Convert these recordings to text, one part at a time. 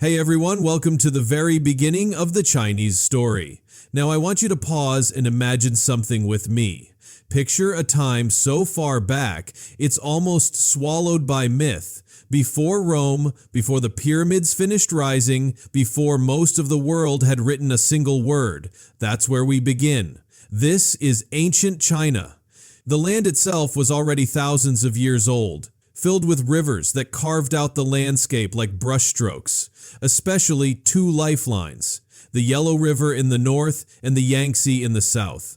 Hey everyone, welcome to the very beginning of the Chinese story. Now I want you to pause and imagine something with me. Picture a time so far back, it's almost swallowed by myth. Before Rome, before the pyramids finished rising, before most of the world had written a single word. That's where we begin. This is ancient China. The land itself was already thousands of years old, filled with rivers that carved out the landscape like brushstrokes, especially two lifelines, the Yellow River in the north and the Yangtze in the south.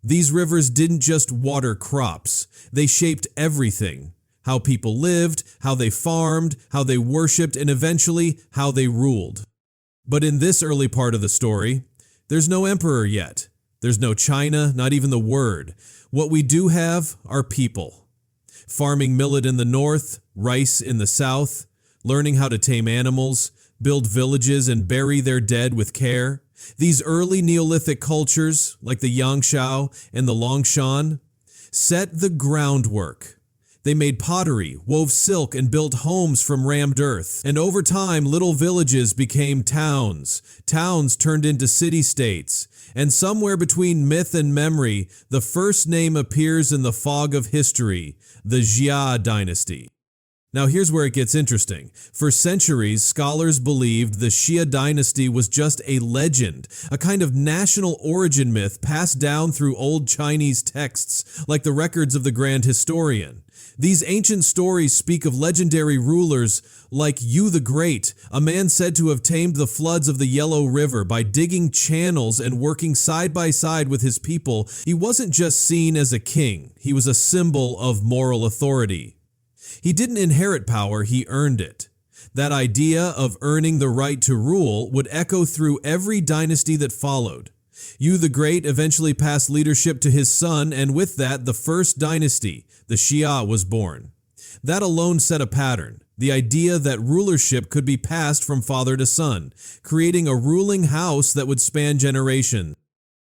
These rivers didn't just water crops, they shaped everything. How people lived, how they farmed, how they worshipped, and eventually how they ruled. But in this early part of the story, there's no emperor yet. There's no China, not even the word. What we do have are people. Farming millet in the north, rice in the south, learning how to tame animals, build villages and bury their dead with care. These early Neolithic cultures, like the Yangshao and the Longshan, set the groundwork. They made pottery, wove silk, and built homes from rammed earth. And over time, little villages became towns. Towns turned into city-states. And somewhere between myth and memory, the first name appears in the fog of history, the Xia Dynasty. Now here's where it gets interesting. For centuries, scholars believed the Xia Dynasty was just a legend, a kind of national origin myth passed down through old Chinese texts, like the records of the Grand Historian. These ancient stories speak of legendary rulers like Yu the Great, a man said to have tamed the floods of the Yellow River by digging channels and working side by side with his people. He wasn't just seen as a king, he was a symbol of moral authority. He didn't inherit power, he earned it. That idea of earning the right to rule would echo through every dynasty that followed. Yu the Great eventually passed leadership to his son, and with that, the first dynasty, the Xia, was born. That alone set a pattern, the idea that rulership could be passed from father to son, creating a ruling house that would span generations.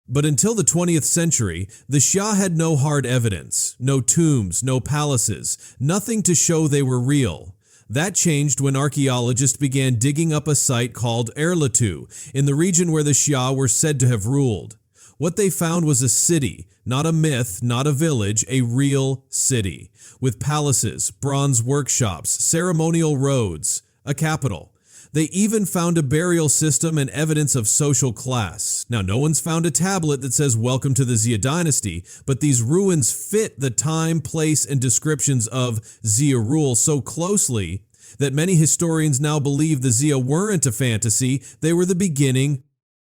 But until the 20th century, the Xia had no hard evidence, no tombs, no palaces, nothing to show they were real. That changed when archaeologists began digging up a site called Erlitou, in the region where the Xia were said to have ruled. What they found was a city, not a myth, not a village, a real city, with palaces, bronze workshops, ceremonial roads, a capital. They even found a burial system and evidence of social class. Now, no one's found a tablet that says "Welcome to the Xia Dynasty," but these ruins fit the time, place, and descriptions of Xia rule so closely that many historians now believe the Xia weren't a fantasy, they were the beginning.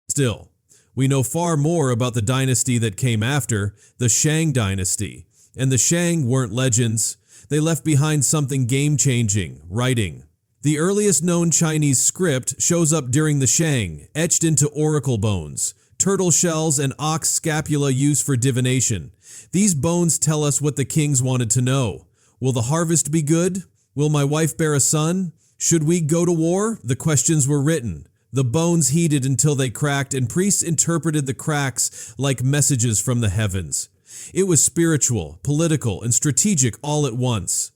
Still, we know far more about the dynasty that came after, the Qing Dynasty. And the Shang weren't legends. They left behind something game-changing, writing. The earliest known Chinese script shows up during the Shang, etched into oracle bones, turtle shells, and ox scapula used for divination. These bones tell us what the kings wanted to know. Will the harvest be good? Will my wife bear a son? Should we go to war? The questions were written. The bones heated until they cracked, and priests interpreted the cracks like messages from the heavens. It was spiritual, political, and strategic all at once.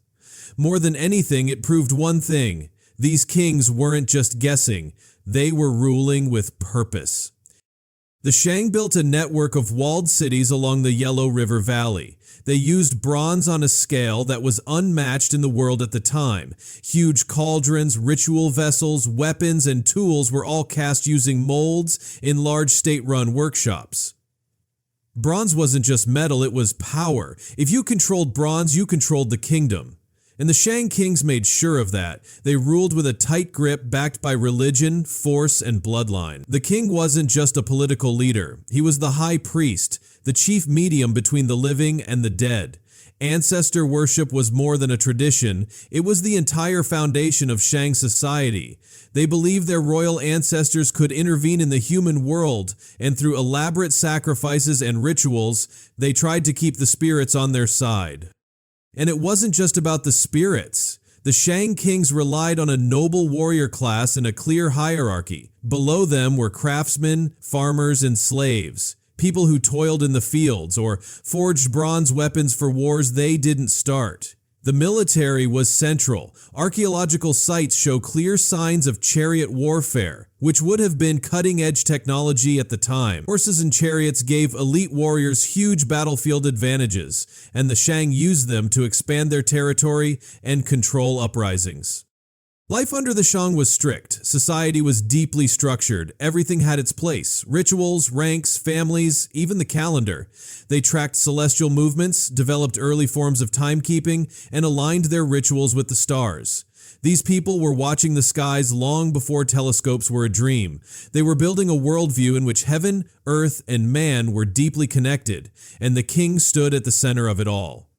More than anything, it proved one thing. These kings weren't just guessing, they were ruling with purpose. The Shang built a network of walled cities along the Yellow River Valley. They used bronze on a scale that was unmatched in the world at the time. Huge cauldrons, ritual vessels, weapons, and tools were all cast using molds in large state-run workshops. Bronze wasn't just metal, it was power. If you controlled bronze, you controlled the kingdom. And the Shang kings made sure of that. They ruled with a tight grip backed by religion, force, and bloodline. The king wasn't just a political leader. He was the high priest, the chief medium between the living and the dead. Ancestor worship was more than a tradition. It was the entire foundation of Shang society. They believed their royal ancestors could intervene in the human world, and through elaborate sacrifices and rituals, they tried to keep the spirits on their side. And it wasn't just about the spirits. The Shang kings relied on a noble warrior class and a clear hierarchy. Below them were craftsmen, farmers, and slaves, people who toiled in the fields or forged bronze weapons for wars they didn't start. The military was central. Archaeological sites show clear signs of chariot warfare, which would have been cutting-edge technology at the time. Horses and chariots gave elite warriors huge battlefield advantages, and the Shang used them to expand their territory and control uprisings. Life under the Shang was strict. Society was deeply structured. Everything had its place. Rituals, ranks, families, even the calendar. They tracked celestial movements, developed early forms of timekeeping, and aligned their rituals with the stars. These people were watching the skies long before telescopes were a dream. They were building a worldview in which heaven, earth, and man were deeply connected, and the king stood at the center of it all.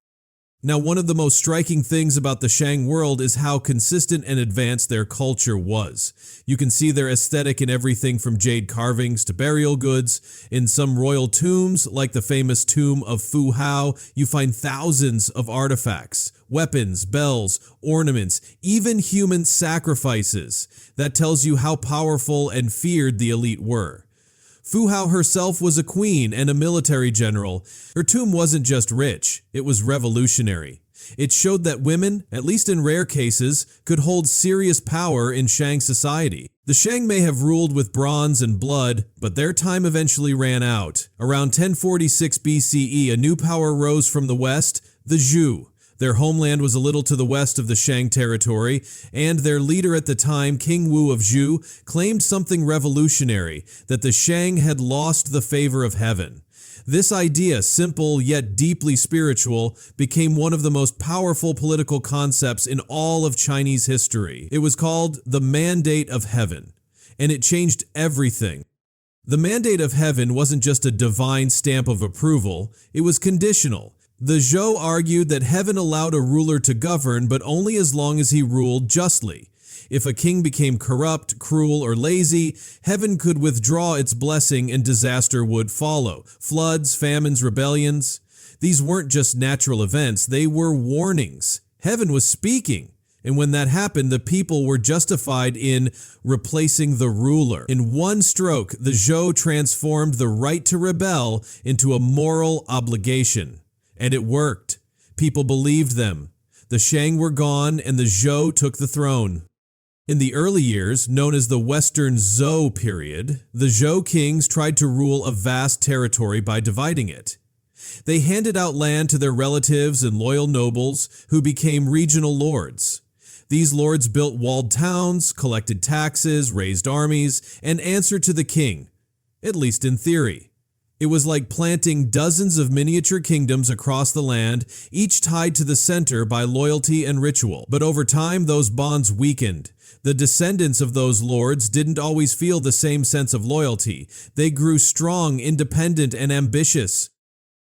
Now, one of the most striking things about the Shang world is how consistent and advanced their culture was. You can see their aesthetic in everything from jade carvings to burial goods. In some royal tombs, like the famous tomb of Fu Hao, you find thousands of artifacts, weapons, bells, ornaments, even human sacrifices. That tells you how powerful and feared the elite were. Fu Hao herself was a queen and a military general. Her tomb wasn't just rich, it was revolutionary. It showed that women, at least in rare cases, could hold serious power in Shang society. The Shang may have ruled with bronze and blood, but their time eventually ran out. Around 1046 BCE, a new power rose from the west, the Zhou. Their homeland was a little to the west of the Shang territory, and their leader at the time, King Wu of Zhou, claimed something revolutionary, that the Shang had lost the favor of heaven. This idea, simple yet deeply spiritual, became one of the most powerful political concepts in all of Chinese history. It was called the Mandate of Heaven, and it changed everything. The Mandate of Heaven wasn't just a divine stamp of approval, it was conditional. The Zhou argued that heaven allowed a ruler to govern, but only as long as he ruled justly. If a king became corrupt, cruel, or lazy, heaven could withdraw its blessing and disaster would follow. Floods, famines, rebellions. These weren't just natural events, they were warnings. Heaven was speaking. And when that happened, the people were justified in replacing the ruler. In one stroke, the Zhou transformed the right to rebel into a moral obligation. And it worked. People believed them. The Shang were gone and the Zhou took the throne. In the early years, known as the Western Zhou period, the Zhou kings tried to rule a vast territory by dividing it. They handed out land to their relatives and loyal nobles who became regional lords. These lords built walled towns, collected taxes, raised armies, and answered to the king, at least in theory. It was like planting dozens of miniature kingdoms across the land, each tied to the center by loyalty and ritual. But over time, those bonds weakened. The descendants of those lords didn't always feel the same sense of loyalty. They grew strong, independent, and ambitious.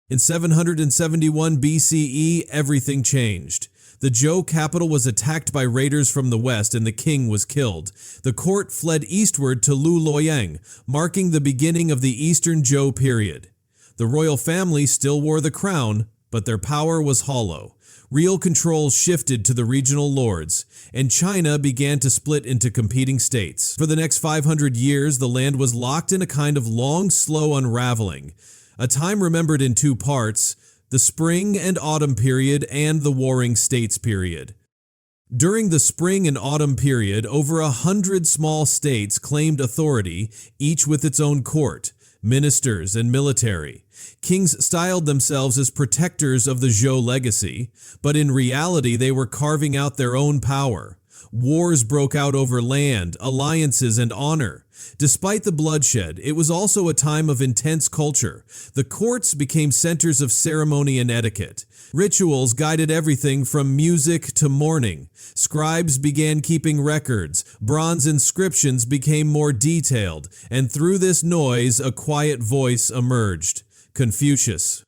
In 771 BCE, everything changed. The Zhou capital was attacked by raiders from the west and the king was killed. The court fled eastward to Lu Luoyang, marking the beginning of the Eastern Zhou period. The royal family still wore the crown, but their power was hollow. Real control shifted to the regional lords, and China began to split into competing states. For the next 500 years, the land was locked in a kind of long, slow unraveling, a time remembered in two parts: the Spring and Autumn period and the Warring States period. During the Spring and Autumn period, over 100 small states claimed authority, each with its own court, ministers, and military. Kings styled themselves as protectors of the Zhou legacy, but in reality they were carving out their own power. Wars broke out over land, alliances, and honor. Despite the bloodshed, it was also a time of intense culture. The courts became centers of ceremony and etiquette. Rituals guided everything from music to mourning. Scribes began keeping records. Bronze inscriptions became more detailed, and through this noise, a quiet voice emerged: Confucius.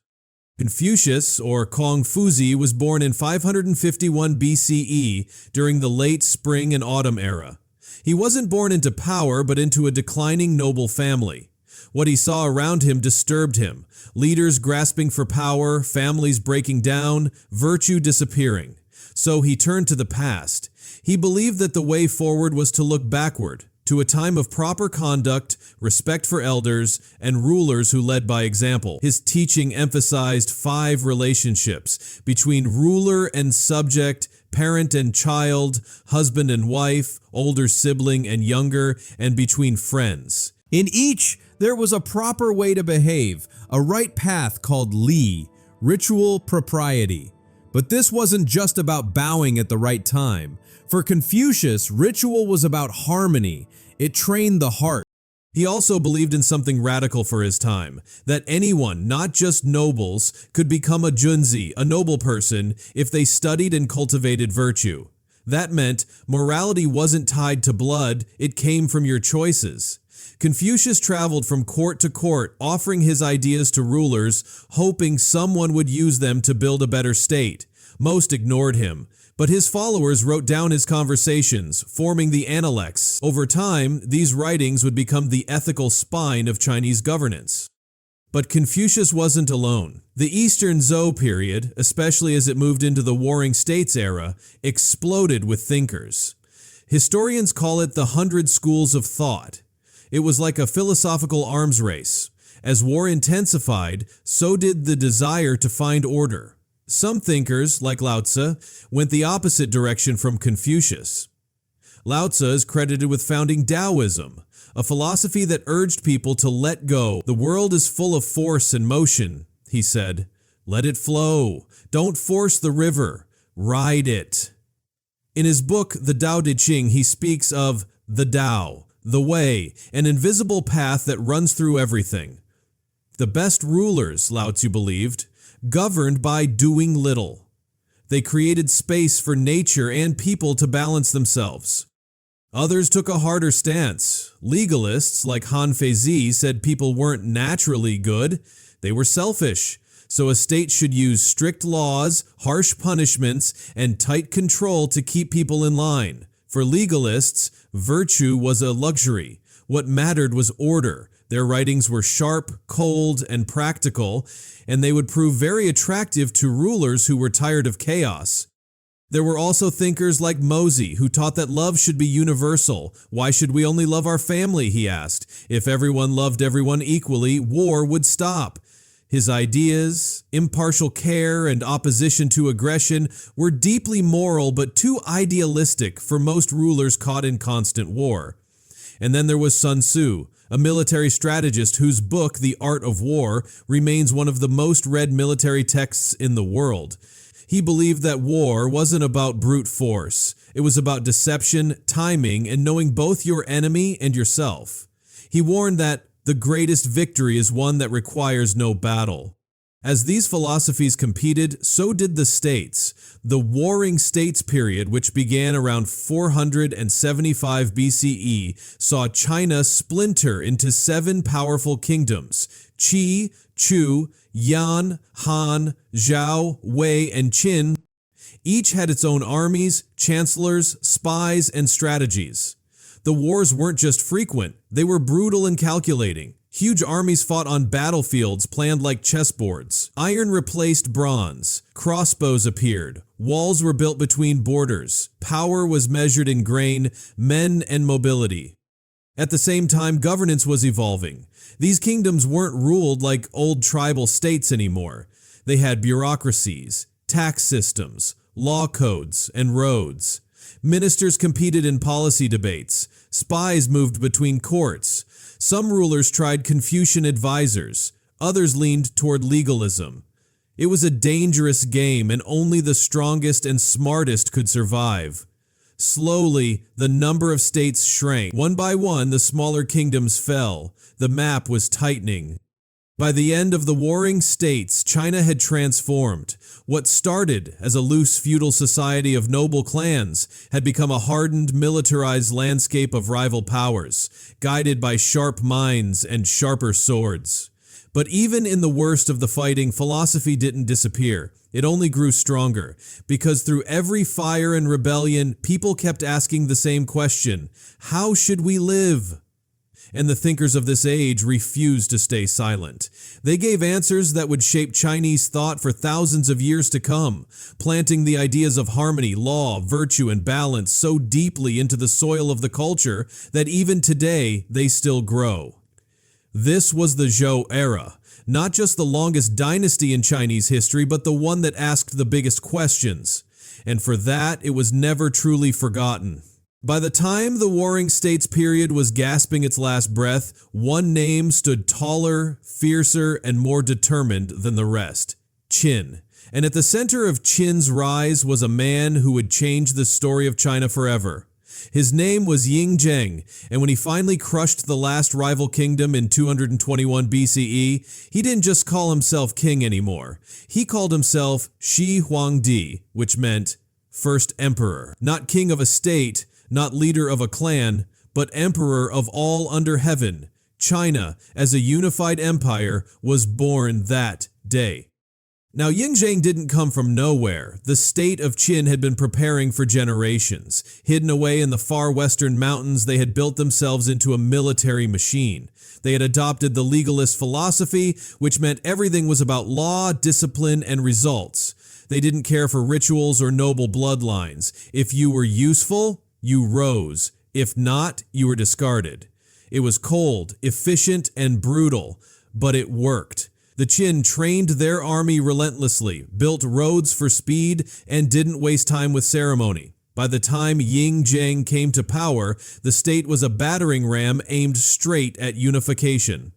Confucius, or Confuzi, was born in 551 BCE during the late Spring and Autumn era. He wasn't born into power, but into a declining noble family. What he saw around him disturbed him: leaders grasping for power, families breaking down, virtue disappearing. So he turned to the past. He believed that the way forward was to look backward, to a time of proper conduct, respect for elders, and rulers who led by example. His teaching emphasized 5 relationships between ruler and subject, parent and child, husband and wife, older sibling and younger, and between friends. In each, there was a proper way to behave, a right path called li, ritual propriety. But this wasn't just about bowing at the right time. For Confucius, ritual was about harmony. It trained the heart. He also believed in something radical for his time, that anyone, not just nobles, could become a junzi, a noble person, if they studied and cultivated virtue. That meant morality wasn't tied to blood, it came from your choices. Confucius traveled from court to court, offering his ideas to rulers, hoping someone would use them to build a better state. Most ignored him, but his followers wrote down his conversations, forming the Analects. Over time, these writings would become the ethical spine of Chinese governance. But Confucius wasn't alone. The Eastern Zhou period, especially as it moved into the Warring States era, exploded with thinkers. Historians call it the 100 schools of thought. It was like a philosophical arms race. As war intensified, so did the desire to find order. Some thinkers, like Lao Tzu, went the opposite direction from Confucius. Lao Tzu is credited with founding Taoism, a philosophy that urged people to let go. The world is full of force and motion, he said. Let it flow. Don't force the river. Ride it. In his book, The Tao Te Ching, he speaks of the Tao, the way, an invisible path that runs through everything. The best rulers, Lao Tzu believed, governed by doing little. They created space for nature and people to balance themselves. Others took a harder stance. Legalists like Han Feizi said people weren't naturally good, they were selfish. So a state should use strict laws, harsh punishments, and tight control to keep people in line. For legalists, virtue was a luxury. What mattered was order. Their writings were sharp, cold, and practical, and they would prove very attractive to rulers who were tired of chaos. There were also thinkers like Mozi, who taught that love should be universal. Why should we only love our family, he asked. If everyone loved everyone equally, war would stop. His ideas, impartial care, and opposition to aggression were deeply moral but too idealistic for most rulers caught in constant war. And then there was Sun Tzu, a military strategist whose book, The Art of War, remains one of the most read military texts in the world. He believed that war wasn't about brute force. It was about deception, timing, and knowing both your enemy and yourself. He warned that the greatest victory is one that requires no battle. As these philosophies competed, so did the states. The Warring States period, which began around 475 BCE, saw China splinter into 7 powerful kingdoms: Qi, Chu, Yan, Han, Zhao, Wei, and Qin. Each had its own armies, chancellors, spies, and strategies. The wars weren't just frequent, they were brutal and calculating. Huge armies fought on battlefields planned like chessboards. Iron replaced bronze. Crossbows appeared. Walls were built between borders. Power was measured in grain, men, and mobility. At the same time, governance was evolving. These kingdoms weren't ruled like old tribal states anymore. They had bureaucracies, tax systems, law codes, and roads. Ministers competed in policy debates. Spies moved between courts. Some rulers tried Confucian advisors. Others leaned toward legalism. It was a dangerous game, and only the strongest and smartest could survive. Slowly, the number of states shrank. One by one, the smaller kingdoms fell. The map was tightening. By the end of the Warring States, China had transformed. What started as a loose feudal society of noble clans had become a hardened, militarized landscape of rival powers, guided by sharp minds and sharper swords. But even in the worst of the fighting, philosophy didn't disappear. It only grew stronger, because through every fire and rebellion, people kept asking the same question: how should we live? and the thinkers of this age refused to stay silent. They gave answers that would shape Chinese thought for thousands of years to come, planting the ideas of harmony, law, virtue, and balance so deeply into the soil of the culture that even today they still grow. This was the Zhou era, not just the longest dynasty in Chinese history, but the one that asked the biggest questions. And for that, it was never truly forgotten. By the time the Warring States period was gasping its last breath, one name stood taller, fiercer, and more determined than the rest: Qin. And at the center of Qin's rise was a man who would change the story of China forever. His name was Ying, and when he finally crushed the last rival kingdom in 221 BCE, he didn't just call himself king anymore. He called himself Shi Huangdi, which meant first emperor. Not king of a state, not leader of a clan, but emperor of all under heaven. China, as a unified empire, was born that day. Now, Ying didn't come from nowhere. The state of Qin had been preparing for generations. Hidden away in the far western mountains, they had built themselves into a military machine. They had adopted the legalist philosophy, which meant everything was about law, discipline, and results. They didn't care for rituals or noble bloodlines. If you were useful, you rose. If not, you were discarded. It was cold, efficient, and brutal, but it worked. The Qin trained their army relentlessly, built roads for speed, and didn't waste time with ceremony. By the time Ying came to power, the state was a battering ram aimed straight at unification.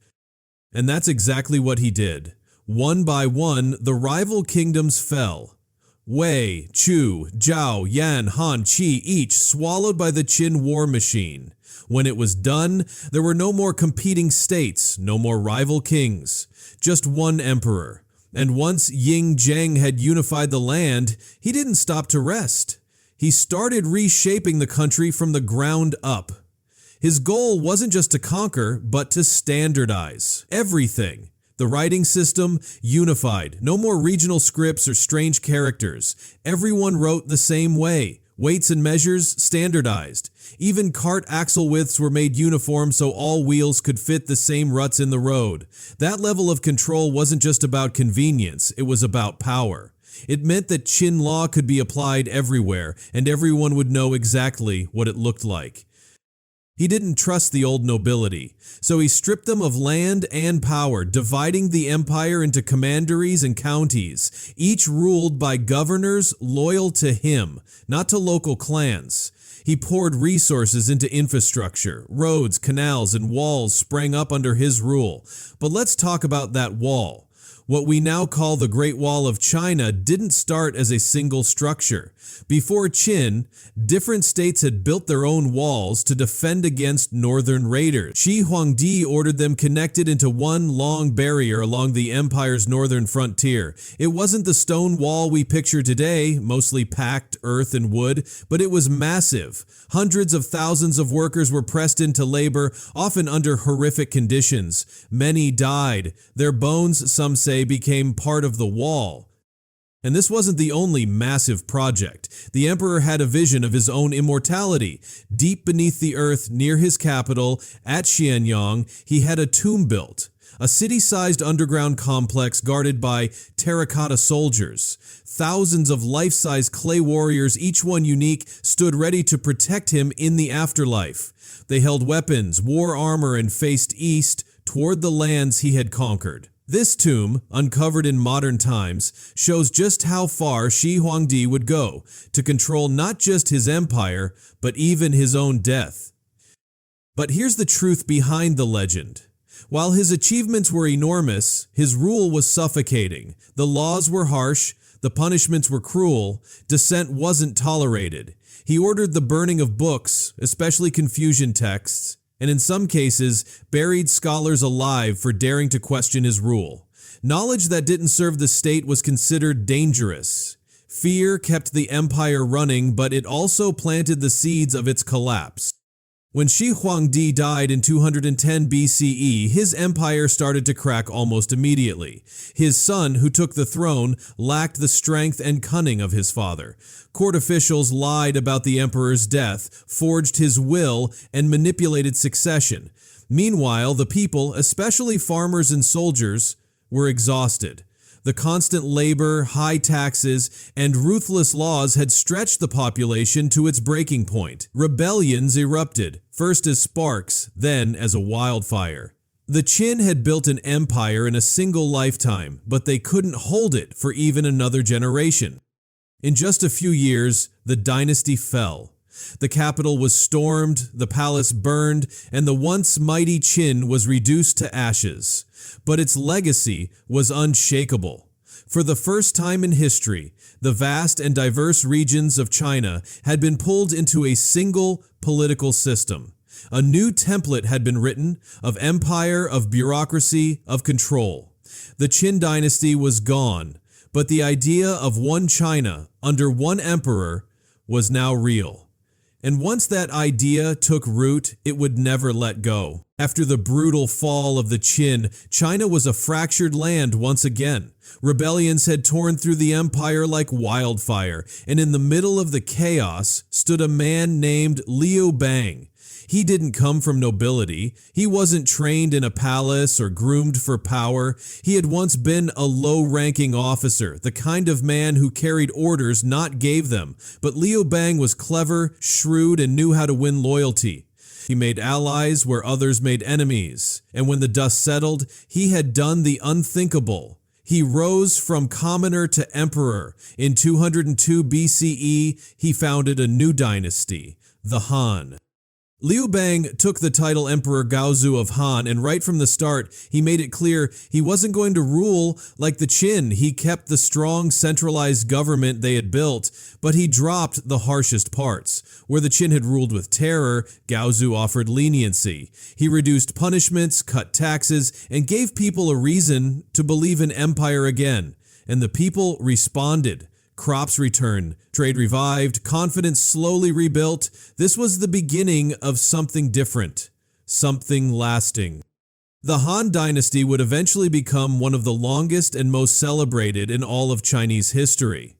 And that's exactly what he did. One by one, the rival kingdoms fell. Wei, Chu, Zhao, Yan, Han, Qi, each swallowed by the Qin war machine. When it was done, there were no more competing states, no more rival kings, just one emperor. And once Ying had unified the land, he didn't stop to rest. He started reshaping the country from the ground up. His goal wasn't just to conquer, but to standardize everything. The writing system, unified. No more regional scripts or strange characters. Everyone wrote the same way. Weights and measures standardized. Even cart axle widths were made uniform so all wheels could fit the same ruts in the road. That level of control wasn't just about convenience, it was about power. It meant that Qin law could be applied everywhere, and everyone would know exactly what it looked like. He didn't trust the old nobility, so he stripped them of land and power, dividing the empire into commanderies and counties, each ruled by governors loyal to him, not to local clans. He poured resources into infrastructure. Roads, canals, and walls sprang up under his rule. But let's talk about that wall. What we now call the Great Wall of China didn't start as a single structure. Before Qin, different states had built their own walls to defend against northern raiders. Shi Huangdi ordered them connected into one long barrier along the empire's northern frontier. It wasn't the stone wall we picture today, mostly packed earth and wood, but it was massive. Hundreds of thousands of workers were pressed into labor, often under horrific conditions. Many died. Their bones, some say, became part of the wall. And this wasn't the only massive project. The emperor had a vision of his own immortality. Deep beneath the earth, near his capital, at Xianyang, he had a tomb built. A city-sized underground complex guarded by terracotta soldiers. Thousands of life-size clay warriors, each one unique, stood ready to protect him in the afterlife. They held weapons, wore armor, and faced east toward the lands he had conquered. This tomb, uncovered in modern times, shows just how far Shi Huangdi would go to control not just his empire, but even his own death. But here's the truth behind the legend. While his achievements were enormous, his rule was suffocating. The laws were harsh, the punishments were cruel, dissent wasn't tolerated. He ordered the burning of books, especially Confucian texts, and in some cases, buried scholars alive for daring to question his rule. Knowledge that didn't serve the state was considered dangerous. Fear kept the empire running, but it also planted the seeds of its collapse. When Shi Huangdi died in 210 BCE, his empire started to crack almost immediately. His son, who took the throne, lacked the strength and cunning of his father. Court officials lied about the emperor's death, forged his will, and manipulated succession. Meanwhile, the people, especially farmers and soldiers, were exhausted. The constant labor, high taxes, and ruthless laws had stretched the population to its breaking point. Rebellions erupted, first as sparks, then as a wildfire. The Qin had built an empire in a single lifetime, but they couldn't hold it for even another generation. In just a few years, the dynasty fell. The capital was stormed, the palace burned, and the once mighty Qin was reduced to ashes. But its legacy was unshakable. For the first time in history, the vast and diverse regions of China had been pulled into a single political system. A new template had been written of empire, of bureaucracy, of control. The Qing Dynasty was gone, but the idea of one China under one emperor was now real. And once that idea took root, it would never let go. After the brutal fall of the Qin, China was a fractured land once again. Rebellions had torn through the empire like wildfire, and in the middle of the chaos stood a man named Liu Bang. He didn't come from nobility. He wasn't trained in a palace or groomed for power. He had once been a low-ranking officer, the kind of man who carried orders, not gave them. But Liu Bang was clever, shrewd, and knew how to win loyalty. He made allies where others made enemies. And when the dust settled, he had done the unthinkable. He rose from commoner to emperor. In 202 BCE, he founded a new dynasty, the Han. Liu Bang took the title Emperor Gaozu of Han, and right from the start, he made it clear he wasn't going to rule like the Qin. He kept the strong, centralized government they had built, but he dropped the harshest parts. Where the Qin had ruled with terror, Gaozu offered leniency. He reduced punishments, cut taxes, and gave people a reason to believe in empire again. And the people responded. Crops returned, trade revived, confidence slowly rebuilt. This was the beginning of something different, something lasting. The Han Dynasty would eventually become one of the longest and most celebrated in all of Chinese history.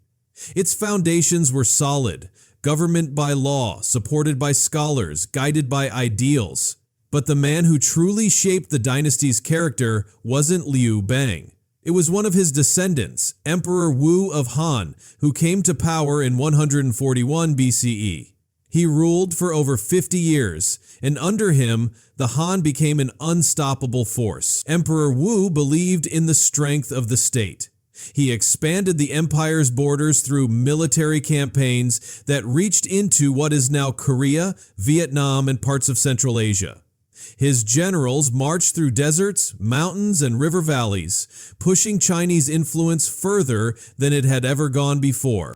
Its foundations were solid, government by law, supported by scholars, guided by ideals. But the man who truly shaped the dynasty's character wasn't Liu Bang. It was one of his descendants, Emperor Wu of Han, who came to power in 141 BCE. He ruled for over 50 years, and under him, the Han became an unstoppable force. Emperor Wu believed in the strength of the state. He expanded the empire's borders through military campaigns that reached into what is now Korea, Vietnam, and parts of Central Asia. His generals marched through deserts, mountains, and river valleys, pushing Chinese influence further than it had ever gone before.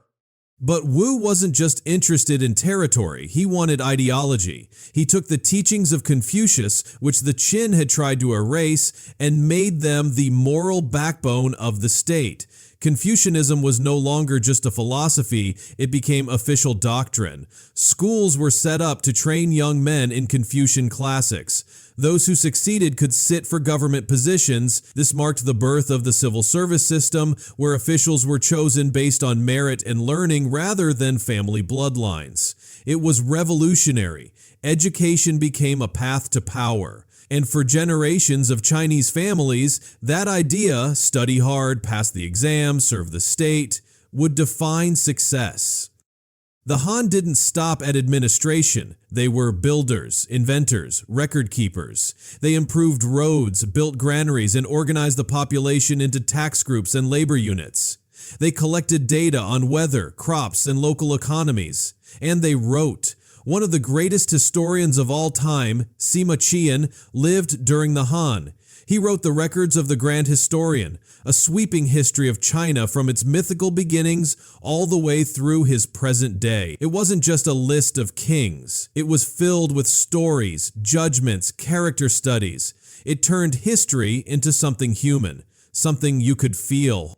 But Wu wasn't just interested in territory, he wanted ideology. He took the teachings of Confucius, which the Qin had tried to erase, and made them the moral backbone of the state. Confucianism was no longer just a philosophy, it became official doctrine. Schools were set up to train young men in Confucian classics. Those who succeeded could sit for government positions. This marked the birth of the civil service system, where officials were chosen based on merit and learning rather than family bloodlines. It was revolutionary. Education became a path to power. And for generations of Chinese families, that idea, study hard, pass the exam, serve the state, would define success. The Han didn't stop at administration. They were builders, inventors, record keepers. They improved roads, built granaries, and organized the population into tax groups and labor units. They collected data on weather, crops, and local economies. And they wrote. One of the greatest historians of all time, Sima Qian, lived during the Han. He wrote the records of the Grand Historian, a sweeping history of China from its mythical beginnings all the way through his present day. It wasn't just a list of kings. It was filled with stories, judgments, character studies. It turned history into something human, something you could feel.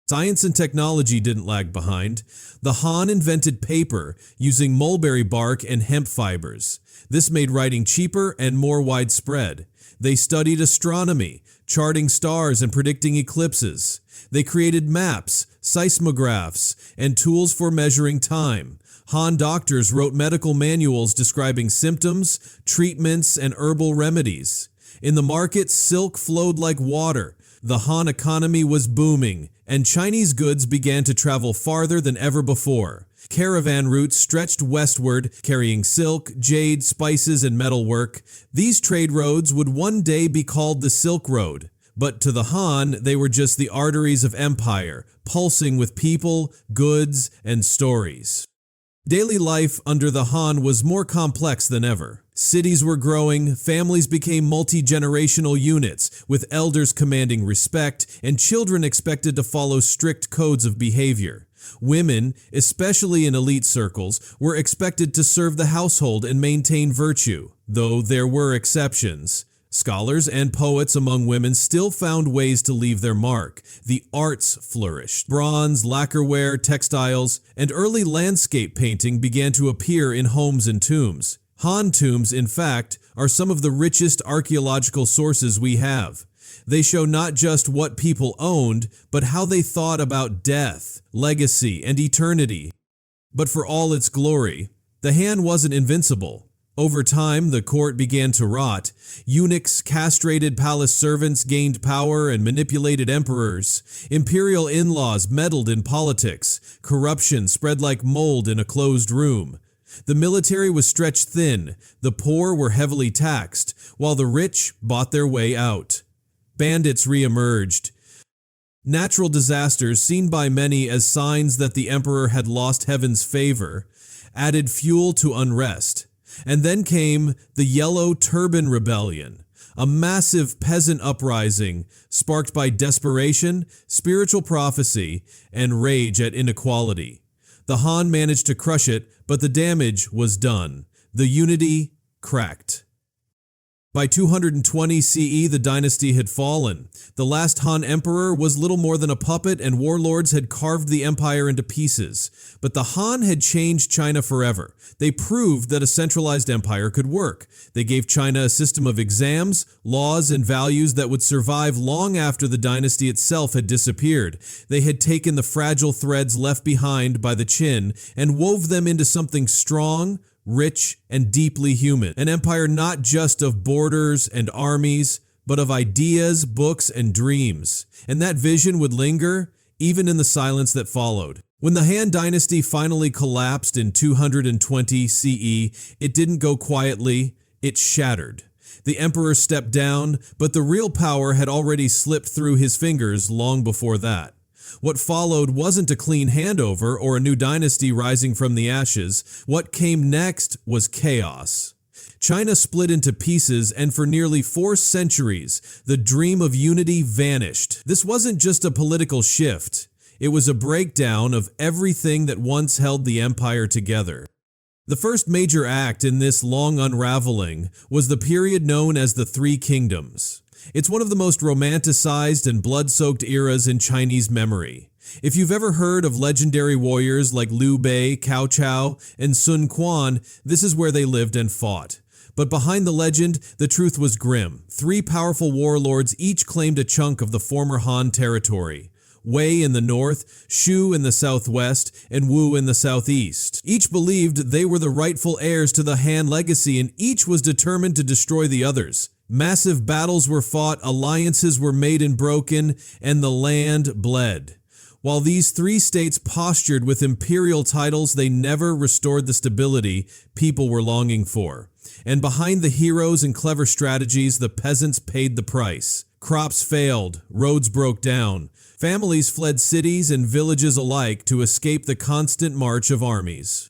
Science and technology didn't lag behind. The Han invented paper using mulberry bark and hemp fibers. This made writing cheaper and more widespread. They studied astronomy, charting stars and predicting eclipses. They created maps, seismographs, and tools for measuring time. Han doctors wrote medical manuals describing symptoms, treatments, and herbal remedies. In the market, silk flowed like water. The Han economy was booming, and Chinese goods began to travel farther than ever before. Caravan routes stretched westward, carrying silk, jade, spices, and metalwork. These trade roads would one day be called the Silk Road. But to the Han, they were just the arteries of empire, pulsing with people, goods, and stories. Daily life under the Han was more complex than ever. Cities were growing, families became multi-generational units, with elders commanding respect and children expected to follow strict codes of behavior. Women, especially in elite circles, were expected to serve the household and maintain virtue, though there were exceptions. Scholars and poets among women still found ways to leave their mark. The arts flourished. Bronze, lacquerware, textiles, and early landscape painting began to appear in homes and tombs. Han tombs, in fact, are some of the richest archaeological sources we have. They show not just what people owned, but how they thought about death, legacy, and eternity. But for all its glory, the Han wasn't invincible. Over time, the court began to rot. Eunuchs, castrated palace servants gained power and manipulated emperors. Imperial in-laws meddled in politics. Corruption spread like mold in a closed room. The military was stretched thin. The poor were heavily taxed, while the rich bought their way out. Bandits re-emerged. Natural disasters, seen by many as signs that the emperor had lost heaven's favor, added fuel to unrest. And then came the Yellow Turban Rebellion, a massive peasant uprising sparked by desperation, spiritual prophecy, and rage at inequality. The Han managed to crush it, but the damage was done. The unity cracked. By 220 CE, the dynasty had fallen. The last Han emperor was little more than a puppet, and warlords had carved the empire into pieces. But the Han had changed China forever. They proved that a centralized empire could work. They gave China a system of exams, laws, and values that would survive long after the dynasty itself had disappeared. They had taken the fragile threads left behind by the Qin and wove them into something strong, rich, and deeply human. An empire not just of borders and armies, but of ideas, books, and dreams. And that vision would linger even in the silence that followed. When the Han Dynasty finally collapsed in 220 CE, it didn't go quietly, it shattered. The emperor stepped down, but the real power had already slipped through his fingers long before that. What followed wasn't a clean handover or a new dynasty rising from the ashes. What came next was chaos. China split into pieces, and for nearly 4 centuries, the dream of unity vanished. This wasn't just a political shift. It was a breakdown of everything that once held the empire together. The first major act in this long unraveling was the period known as the Three Kingdoms. It's one of the most romanticized and blood-soaked eras in Chinese memory. If you've ever heard of legendary warriors like Liu Bei, Cao Cao, and Sun Quan, this is where they lived and fought. But behind the legend, the truth was grim. 3 powerful warlords each claimed a chunk of the former Han territory. Wei in the north, Shu in the southwest, and Wu in the southeast. Each believed they were the rightful heirs to the Han legacy, and each was determined to destroy the others. Massive battles were fought, alliances were made and broken, and the land bled. While these 3 states postured with imperial titles, they never restored the stability people were longing for. And behind the heroes and clever strategies, the peasants paid the price. Crops failed, roads broke down. Families fled cities and villages alike to escape the constant march of armies.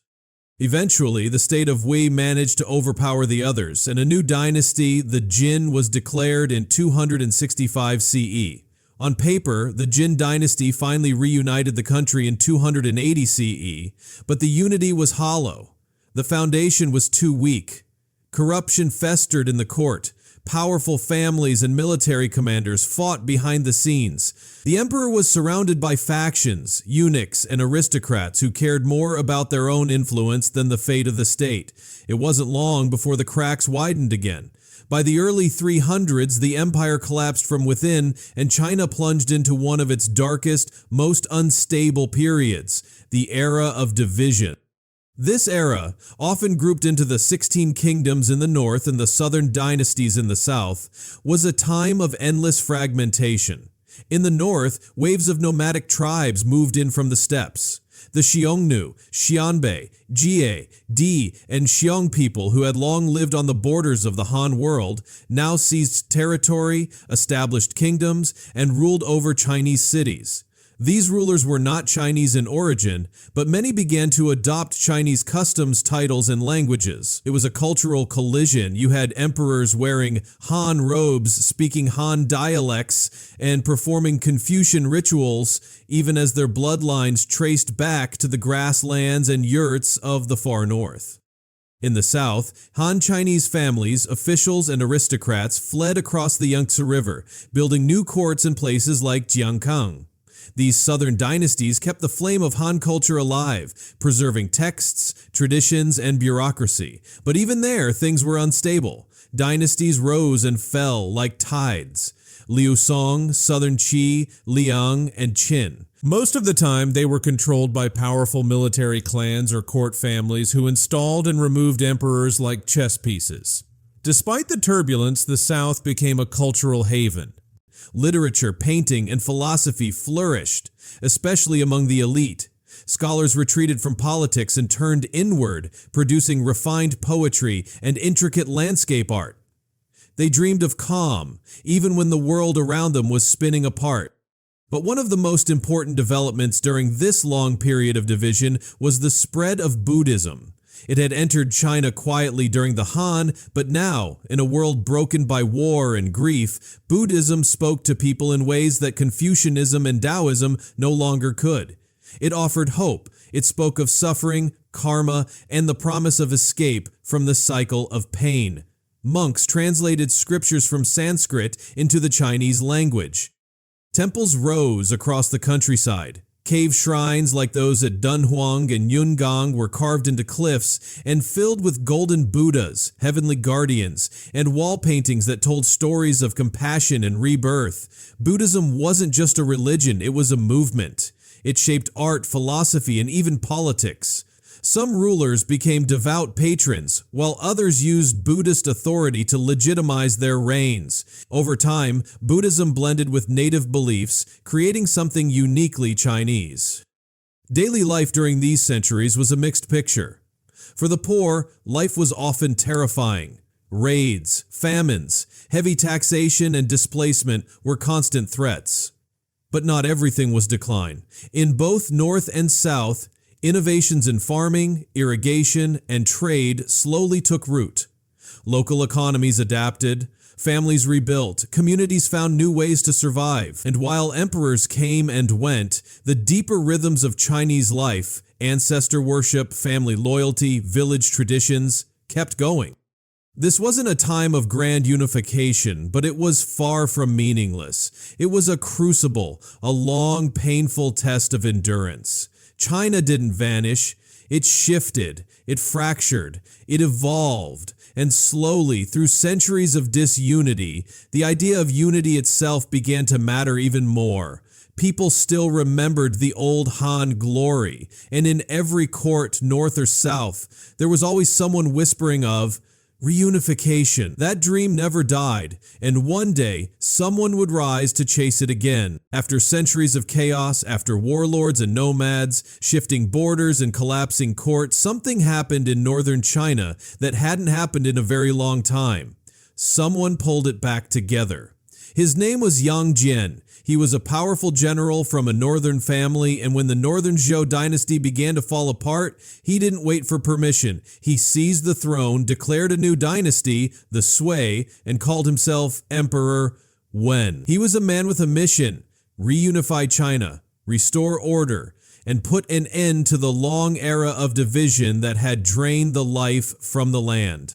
Eventually, the state of Wei managed to overpower the others, and a new dynasty, the Qin, was declared in 265 CE. On paper, the Qing Dynasty finally reunited the country in 280 CE, but the unity was hollow. The foundation was too weak. Corruption festered in the court. Powerful families and military commanders fought behind the scenes. The emperor was surrounded by factions, eunuchs, and aristocrats who cared more about their own influence than the fate of the state. It wasn't long before the cracks widened again. By the early 300s, the empire collapsed from within, and China plunged into one of its darkest, most unstable periods, the era of division. This era, often grouped into the 16 kingdoms in the north and the southern dynasties in the south, was a time of endless fragmentation. In the north, waves of nomadic tribes moved in from the steppes. The Xiongnu, Xianbei, Jie, Di, and Xiong people who had long lived on the borders of the Han world now seized territory, established kingdoms, and ruled over Chinese cities. These rulers were not Chinese in origin, but many began to adopt Chinese customs, titles, and languages. It was a cultural collision. You had emperors wearing Han robes, speaking Han dialects, and performing Confucian rituals, even as their bloodlines traced back to the grasslands and yurts of the far north. In the south, Han Chinese families, officials, and aristocrats fled across the Yangtze River, building new courts in places like Jiangkang. These southern dynasties kept the flame of Han culture alive, preserving texts, traditions, and bureaucracy. But even there, things were unstable. Dynasties rose and fell like tides. Liu Song, Southern Qi, Liang, and Qin. Most of the time, they were controlled by powerful military clans or court families who installed and removed emperors like chess pieces. Despite the turbulence, the South became a cultural haven. Literature, painting, and philosophy flourished, especially among the elite. Scholars retreated from politics and turned inward, producing refined poetry and intricate landscape art. They dreamed of calm, even when the world around them was spinning apart. But one of the most important developments during this long period of division was the spread of Buddhism. It had entered China quietly during the Han, but now, in a world broken by war and grief, Buddhism spoke to people in ways that Confucianism and Taoism no longer could. It offered hope. It spoke of suffering, karma, and the promise of escape from the cycle of pain. Monks translated scriptures from Sanskrit into the Chinese language. Temples rose across the countryside. Cave shrines like those at Dunhuang and Yungang were carved into cliffs and filled with golden Buddhas, heavenly guardians, and wall paintings that told stories of compassion and rebirth. Buddhism wasn't just a religion, it was a movement. It shaped art, philosophy, and even politics. Some rulers became devout patrons, while others used Buddhist authority to legitimize their reigns. Over time, Buddhism blended with native beliefs, creating something uniquely Chinese. Daily life during these centuries was a mixed picture. For the poor, life was often terrifying. Raids, famines, heavy taxation, and displacement were constant threats. But not everything was decline. In both North and South, innovations in farming, irrigation, and trade slowly took root. Local economies adapted, families rebuilt, communities found new ways to survive, and while emperors came and went, the deeper rhythms of Chinese life, ancestor worship, family loyalty, village traditions, kept going. This wasn't a time of grand unification, but it was far from meaningless. It was a crucible, a long, painful test of endurance. China didn't vanish, it shifted, it fractured, it evolved, and slowly, through centuries of disunity, the idea of unity itself began to matter even more. People still remembered the old Han glory, and in every court, north or south, there was always someone whispering of reunification. That dream never died, and one day, someone would rise to chase it again. After centuries of chaos, after warlords and nomads, shifting borders and collapsing courts, something happened in northern China that hadn't happened in a very long time. Someone pulled it back together. His name was Yang Jian. He was a powerful general from a northern family, and when the northern Zhou dynasty began to fall apart, he didn't wait for permission. He seized the throne, declared a new dynasty, the Sui, and called himself Emperor Wen. He was a man with a mission: reunify China, restore order, and put an end to the long era of division that had drained the life from the land.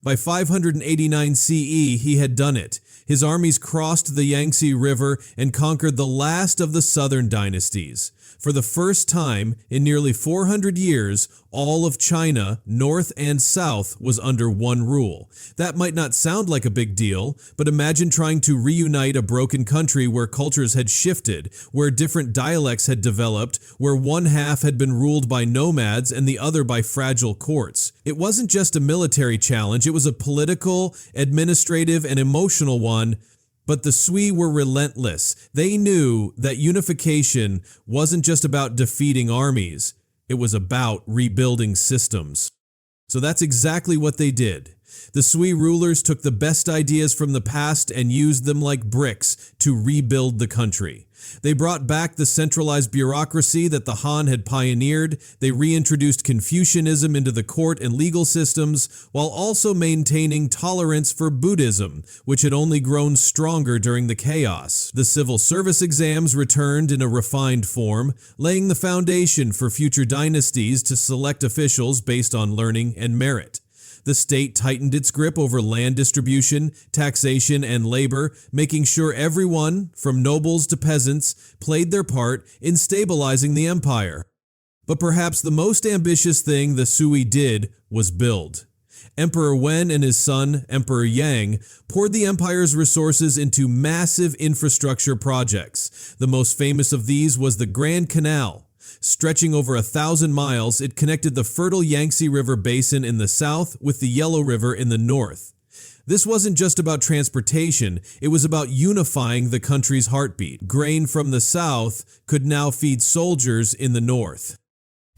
By 589 CE, he had done it. His armies crossed the Yangtze River and conquered the last of the southern dynasties. For the first time in nearly 400 years, all of China, north and south, was under one rule. That might not sound like a big deal, but imagine trying to reunite a broken country where cultures had shifted, where different dialects had developed, where one half had been ruled by nomads and the other by fragile courts. It wasn't just a military challenge, it was a political, administrative, and emotional one. But the Sui were relentless. They knew that unification wasn't just about defeating armies, it was about rebuilding systems. So that's exactly what they did. The Sui rulers took the best ideas from the past and used them like bricks to rebuild the country. They brought back the centralized bureaucracy that the Han had pioneered. They reintroduced Confucianism into the court and legal systems, while also maintaining tolerance for Buddhism, which had only grown stronger during the chaos. The civil service exams returned in a refined form, laying the foundation for future dynasties to select officials based on learning and merit. The state tightened its grip over land distribution, taxation, and labor, making sure everyone, from nobles to peasants, played their part in stabilizing the empire. But perhaps the most ambitious thing the Sui did was build. Emperor Wen and his son, Emperor Yang, poured the empire's resources into massive infrastructure projects. The most famous of these was the Grand Canal. Stretching over 1,000 miles, it connected the fertile Yangtze River basin in the south with the Yellow River in the north. This wasn't just about transportation, it was about unifying the country's heartbeat. Grain from the south could now feed soldiers in the north.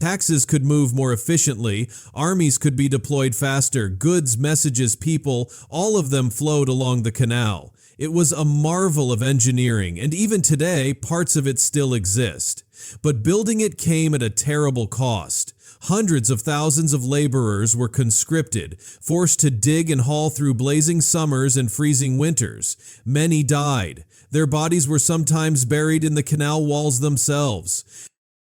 Taxes could move more efficiently, armies could be deployed faster, goods, messages, people, all of them flowed along the canal. It was a marvel of engineering, and even today, parts of it still exist. But building it came at a terrible cost. Hundreds of thousands of laborers were conscripted, forced to dig and haul through blazing summers and freezing winters. Many died. Their bodies were sometimes buried in the canal walls themselves.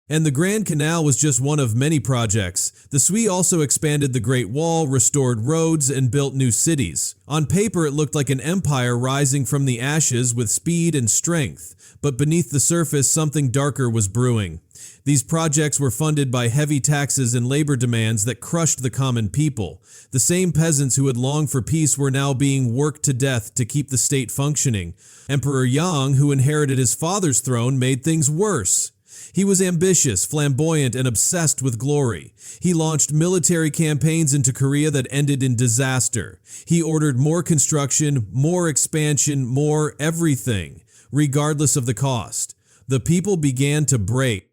And the Grand Canal was just one of many projects. The Sui also expanded the Great Wall, restored roads, and built new cities. On paper, it looked like an empire rising from the ashes with speed and strength. But beneath the surface, something darker was brewing. These projects were funded by heavy taxes and labor demands that crushed the common people. The same peasants who had longed for peace were now being worked to death to keep the state functioning. Emperor Yang, who inherited his father's throne, made things worse. He was ambitious, flamboyant, and obsessed with glory. He launched military campaigns into Korea that ended in disaster. He ordered more construction, more expansion, more everything, regardless of the cost. The people began to break.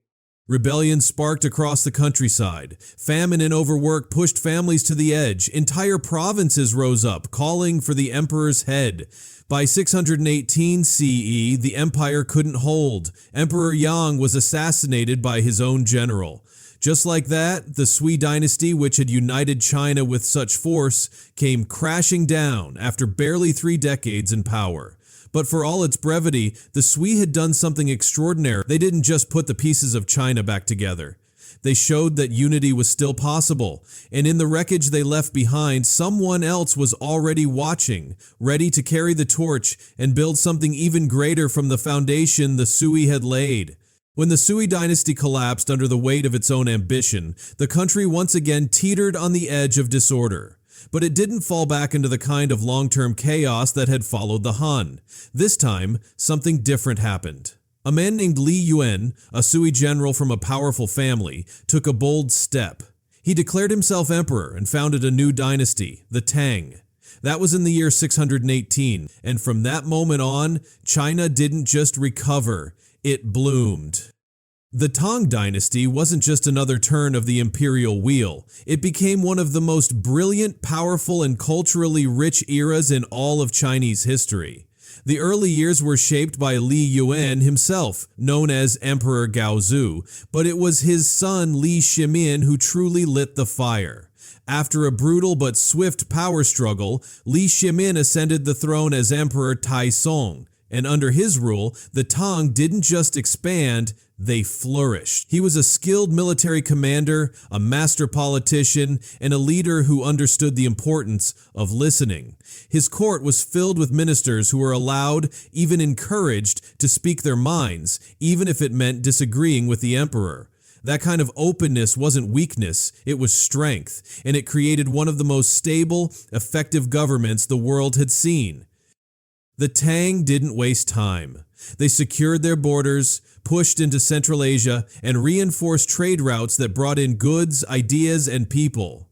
Rebellion sparked across the countryside. Famine and overwork pushed families to the edge. Entire provinces rose up, calling for the emperor's head. By 618 CE, the empire couldn't hold. Emperor Yang was assassinated by his own general. Just like that, the Sui Dynasty, which had united China with such force, came crashing down after barely 3 decades in power. But for all its brevity, the Sui had done something extraordinary. They didn't just put the pieces of China back together. They showed that unity was still possible, and in the wreckage they left behind, someone else was already watching, ready to carry the torch and build something even greater from the foundation the Sui had laid. When the Sui dynasty collapsed under the weight of its own ambition, the country once again teetered on the edge of disorder. But it didn't fall back into the kind of long-term chaos that had followed the Han. This time, something different happened. A man named Li Yuan, a Sui general from a powerful family, took a bold step. He declared himself emperor and founded a new dynasty, the Tang. That was in the year 618, and from that moment on, China didn't just recover, it bloomed. The Tang Dynasty wasn't just another turn of the imperial wheel. It became one of the most brilliant, powerful, and culturally rich eras in all of Chinese history. The early years were shaped by Li Yuan himself, known as Emperor Gaozu, but it was his son Li Shimin who truly lit the fire. After a brutal but swift power struggle, Li Shimin ascended the throne as Emperor Taisong, And under his rule, the Tang didn't just expand, they flourished. He was a skilled military commander, a master politician, and a leader who understood the importance of listening. His court was filled with ministers who were allowed, even encouraged, to speak their minds, even if it meant disagreeing with the emperor. That kind of openness wasn't weakness, it was strength, and it created one of the most stable, effective governments the world had seen. The Tang didn't waste time. They secured their borders, pushed into Central Asia, and reinforced trade routes that brought in goods, ideas, and people.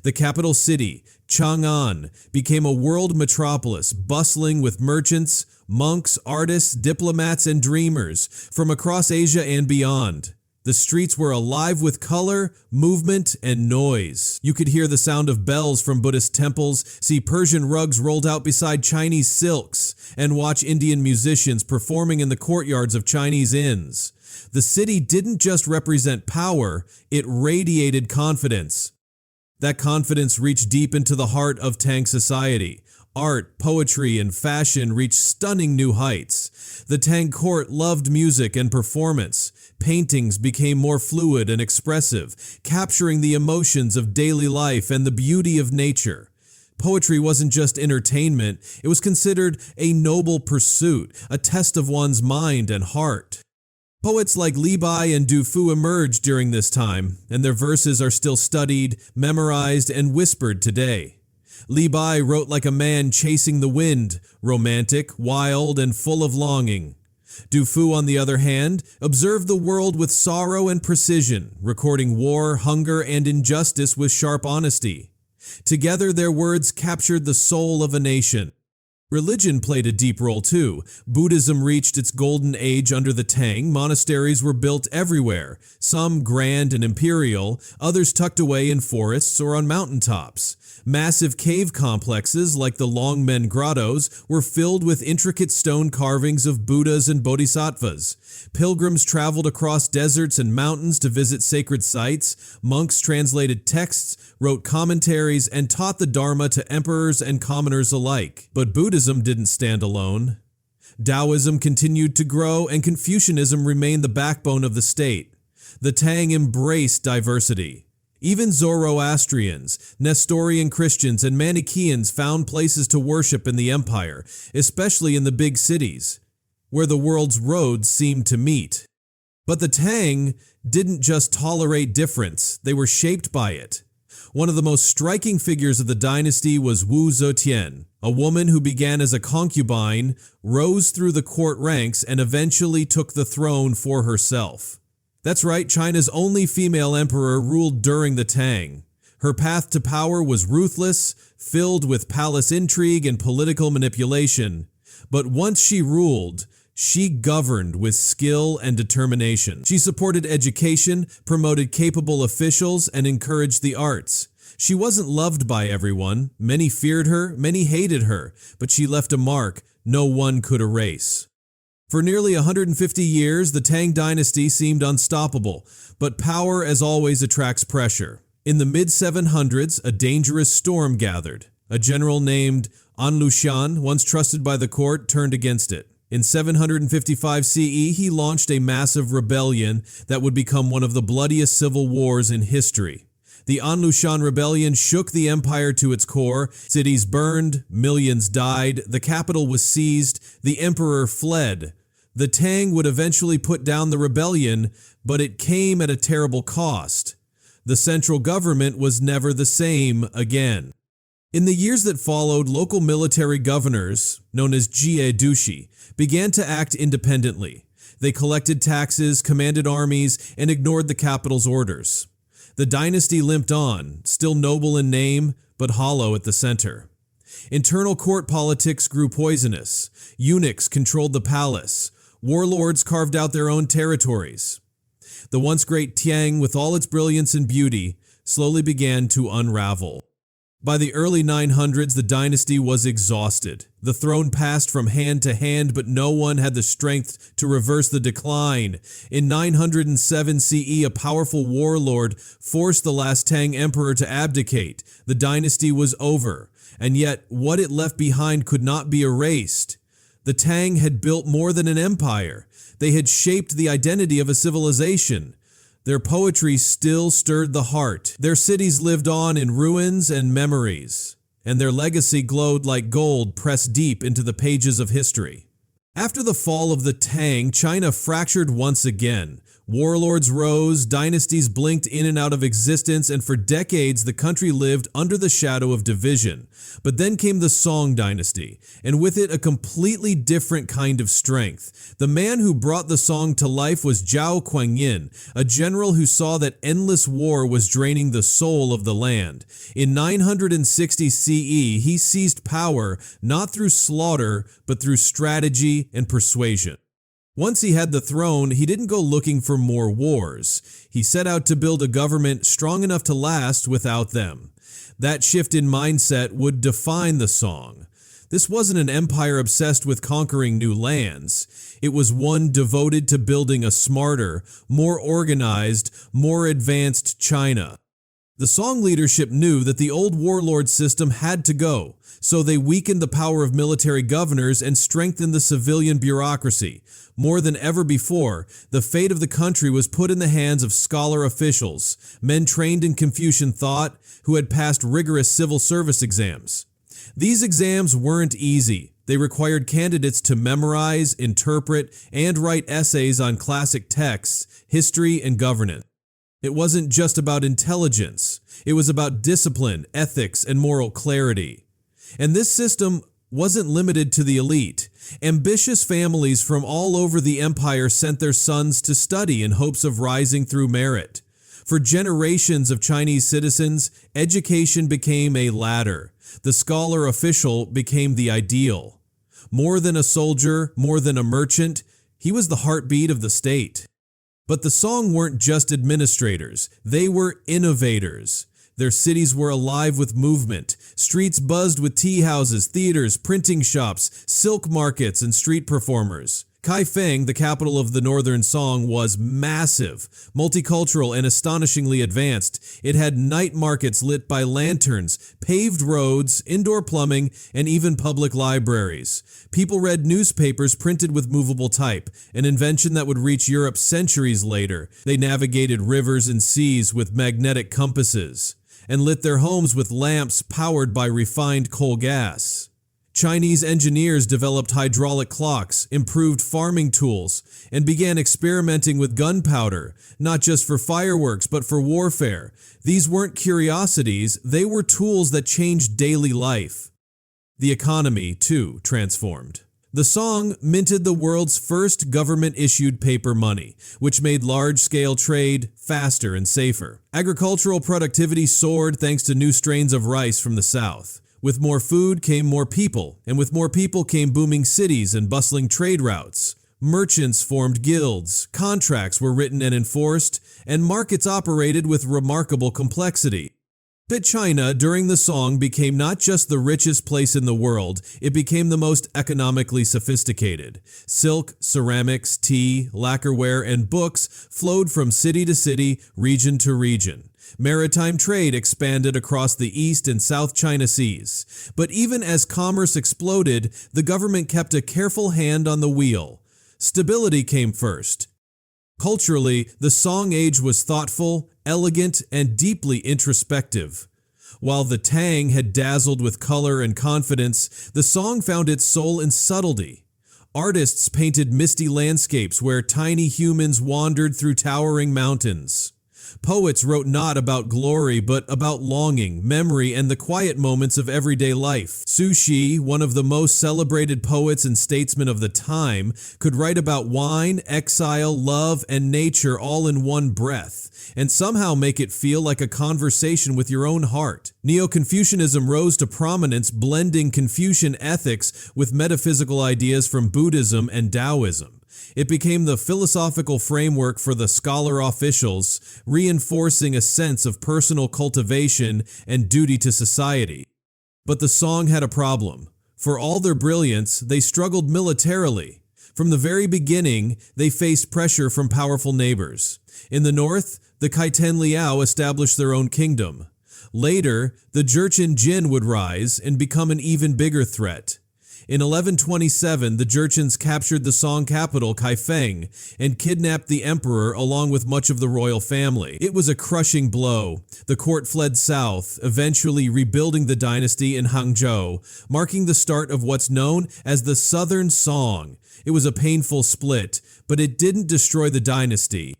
The capital city, Chang'an, became a world metropolis bustling with merchants, monks, artists, diplomats, and dreamers from across Asia and beyond. The streets were alive with color, movement, and noise. You could hear the sound of bells from Buddhist temples, see Persian rugs rolled out beside Chinese silks, and watch Indian musicians performing in the courtyards of Chinese inns. The city didn't just represent power, it radiated confidence. That confidence reached deep into the heart of Tang society. Art, poetry, and fashion reached stunning new heights. The Tang court loved music and performance. Paintings became more fluid and expressive, capturing the emotions of daily life and the beauty of nature. Poetry wasn't just entertainment, it was considered a noble pursuit, a test of one's mind and heart. Poets like Li Bai and Du Fu emerged during this time, and their verses are still studied, memorized, and whispered today. Li Bai wrote like a man chasing the wind, romantic, wild, and full of longing. Du Fu, on the other hand, observed the world with sorrow and precision, recording war, hunger, and injustice with sharp honesty. Together, their words captured the soul of a nation. Religion played a deep role too. Buddhism reached its golden age under the Tang. Monasteries were built everywhere, some grand and imperial, others tucked away in forests or on mountaintops. Massive cave complexes like the Longmen Grottos were filled with intricate stone carvings of Buddhas and Bodhisattvas. Pilgrims traveled across deserts and mountains to visit sacred sites. Monks translated texts, wrote commentaries, and taught the Dharma to emperors and commoners alike. But Buddhism didn't stand alone. Taoism continued to grow, and Confucianism remained the backbone of the state. The Tang embraced diversity. Even Zoroastrians, Nestorian Christians, and Manichaeans found places to worship in the empire, especially in the big cities, where the world's roads seemed to meet. But the Tang didn't just tolerate difference, they were shaped by it. One of the most striking figures of the dynasty was Wu Zetian, a woman who began as a concubine, rose through the court ranks, and eventually took the throne for herself. That's right, China's only female emperor ruled during the Tang. Her path to power was ruthless, filled with palace intrigue and political manipulation. But once she ruled, she governed with skill and determination. She supported education, promoted capable officials, and encouraged the arts. She wasn't loved by everyone. Many feared her, many hated her, but she left a mark no one could erase. For nearly 150 years, the Tang Dynasty seemed unstoppable, but power, as always, attracts pressure. In the mid-700s, a dangerous storm gathered. A general named An Lushan, once trusted by the court, turned against it. In 755 CE, he launched a massive rebellion that would become one of the bloodiest civil wars in history. The An Lushan rebellion shook the empire to its core. Cities burned, millions died, the capital was seized, the emperor fled. The Tang would eventually put down the rebellion, but it came at a terrible cost. The central government was never the same again. In the years that followed, local military governors, known as Jie, began to act independently. They collected taxes, commanded armies, and ignored the capital's orders. The dynasty limped on, still noble in name, but hollow at the center. Internal court politics grew poisonous. Eunuchs controlled the palace. Warlords carved out their own territories. The once great Tiang, with all its brilliance and beauty, slowly began to unravel. By the early 900s, the dynasty was exhausted. The throne passed from hand to hand, but no one had the strength to reverse the decline. In 907 CE, a powerful warlord forced the last Tang emperor to abdicate. The dynasty was over, and yet what it left behind could not be erased. The Tang had built more than an empire. They had shaped the identity of a civilization. Their poetry still stirred the heart. Their cities lived on in ruins and memories, and their legacy glowed like gold pressed deep into the pages of history. After the fall of the Tang, China fractured once again. Warlords rose, dynasties blinked in and out of existence, and for decades the country lived under the shadow of division. But then came the Song Dynasty, and with it a completely different kind of strength. The man who brought the Song to life was Zhao Guanyin, a general who saw that endless war was draining the soul of the land. In 960 CE, he seized power not through slaughter, but through strategy and persuasion. Once he had the throne, he didn't go looking for more wars. He set out to build a government strong enough to last without them. That shift in mindset would define the Song. This wasn't an empire obsessed with conquering new lands. It was one devoted to building a smarter, more organized, more advanced China. The Song leadership knew that the old warlord system had to go, so they weakened the power of military governors and strengthened the civilian bureaucracy. More than ever before, the fate of the country was put in the hands of scholar officials, men trained in Confucian thought who had passed rigorous civil service exams. These exams weren't easy. They required candidates to memorize, interpret, and write essays on classic texts, history, and governance. It wasn't just about intelligence. It was about discipline, ethics, and moral clarity. And this system wasn't limited to the elite. Ambitious families from all over the empire sent their sons to study in hopes of rising through merit. For generations of Chinese citizens, education became a ladder. The scholar official became the ideal. More than a soldier, more than a merchant, he was the heartbeat of the state. But the Song weren't just administrators, they were innovators. Their cities were alive with movement. Streets buzzed with tea houses, theaters, printing shops, silk markets, and street performers. Kaifeng, the capital of the northern Song, was massive, multicultural, and astonishingly advanced. It had night markets lit by lanterns, paved roads, indoor plumbing, and even public libraries. People read newspapers printed with movable type, an invention that would reach Europe centuries later. They navigated rivers and seas with magnetic compasses, and lit their homes with lamps powered by refined coal gas. Chinese engineers developed hydraulic clocks, improved farming tools, and began experimenting with gunpowder, not just for fireworks but for warfare. These weren't curiosities, they were tools that changed daily life. The economy, too, transformed. The Song minted the world's first government-issued paper money, which made large-scale trade faster and safer. Agricultural productivity soared thanks to new strains of rice from the south. With more food came more people, and with more people came booming cities and bustling trade routes. Merchants formed guilds, contracts were written and enforced, and markets operated with remarkable complexity. But China, during the Song, became not just the richest place in the world, it became the most economically sophisticated. Silk, ceramics, tea, lacquerware, and books flowed from city to city, region to region. Maritime trade expanded across the East and South China Seas. But even as commerce exploded, the government kept a careful hand on the wheel. Stability came first. Culturally, the Song Age was thoughtful, elegant, and deeply introspective. While the Tang had dazzled with color and confidence, the Song found its soul in subtlety. Artists painted misty landscapes where tiny humans wandered through towering mountains. Poets wrote not about glory, but about longing, memory, and the quiet moments of everyday life. Su Shi, one of the most celebrated poets and statesmen of the time, could write about wine, exile, love, and nature all in one breath, and somehow make it feel like a conversation with your own heart. Neo-Confucianism rose to prominence, blending Confucian ethics with metaphysical ideas from Buddhism and Taoism. It became the philosophical framework for the scholar officials, reinforcing a sense of personal cultivation and duty to society. But the Song had a problem. For all their brilliance, they struggled militarily. From the very beginning, they faced pressure from powerful neighbors. In the north, the Kaiten Liao established their own kingdom. Later, the Jurchen Jin would rise and become an even bigger threat. In 1127, the Jurchens captured the Song capital, Kaifeng, and kidnapped the emperor along with much of the royal family. It was a crushing blow. The court fled south, eventually rebuilding the dynasty in Hangzhou, marking the start of what's known as the Southern Song. It was a painful split, but it didn't destroy the dynasty.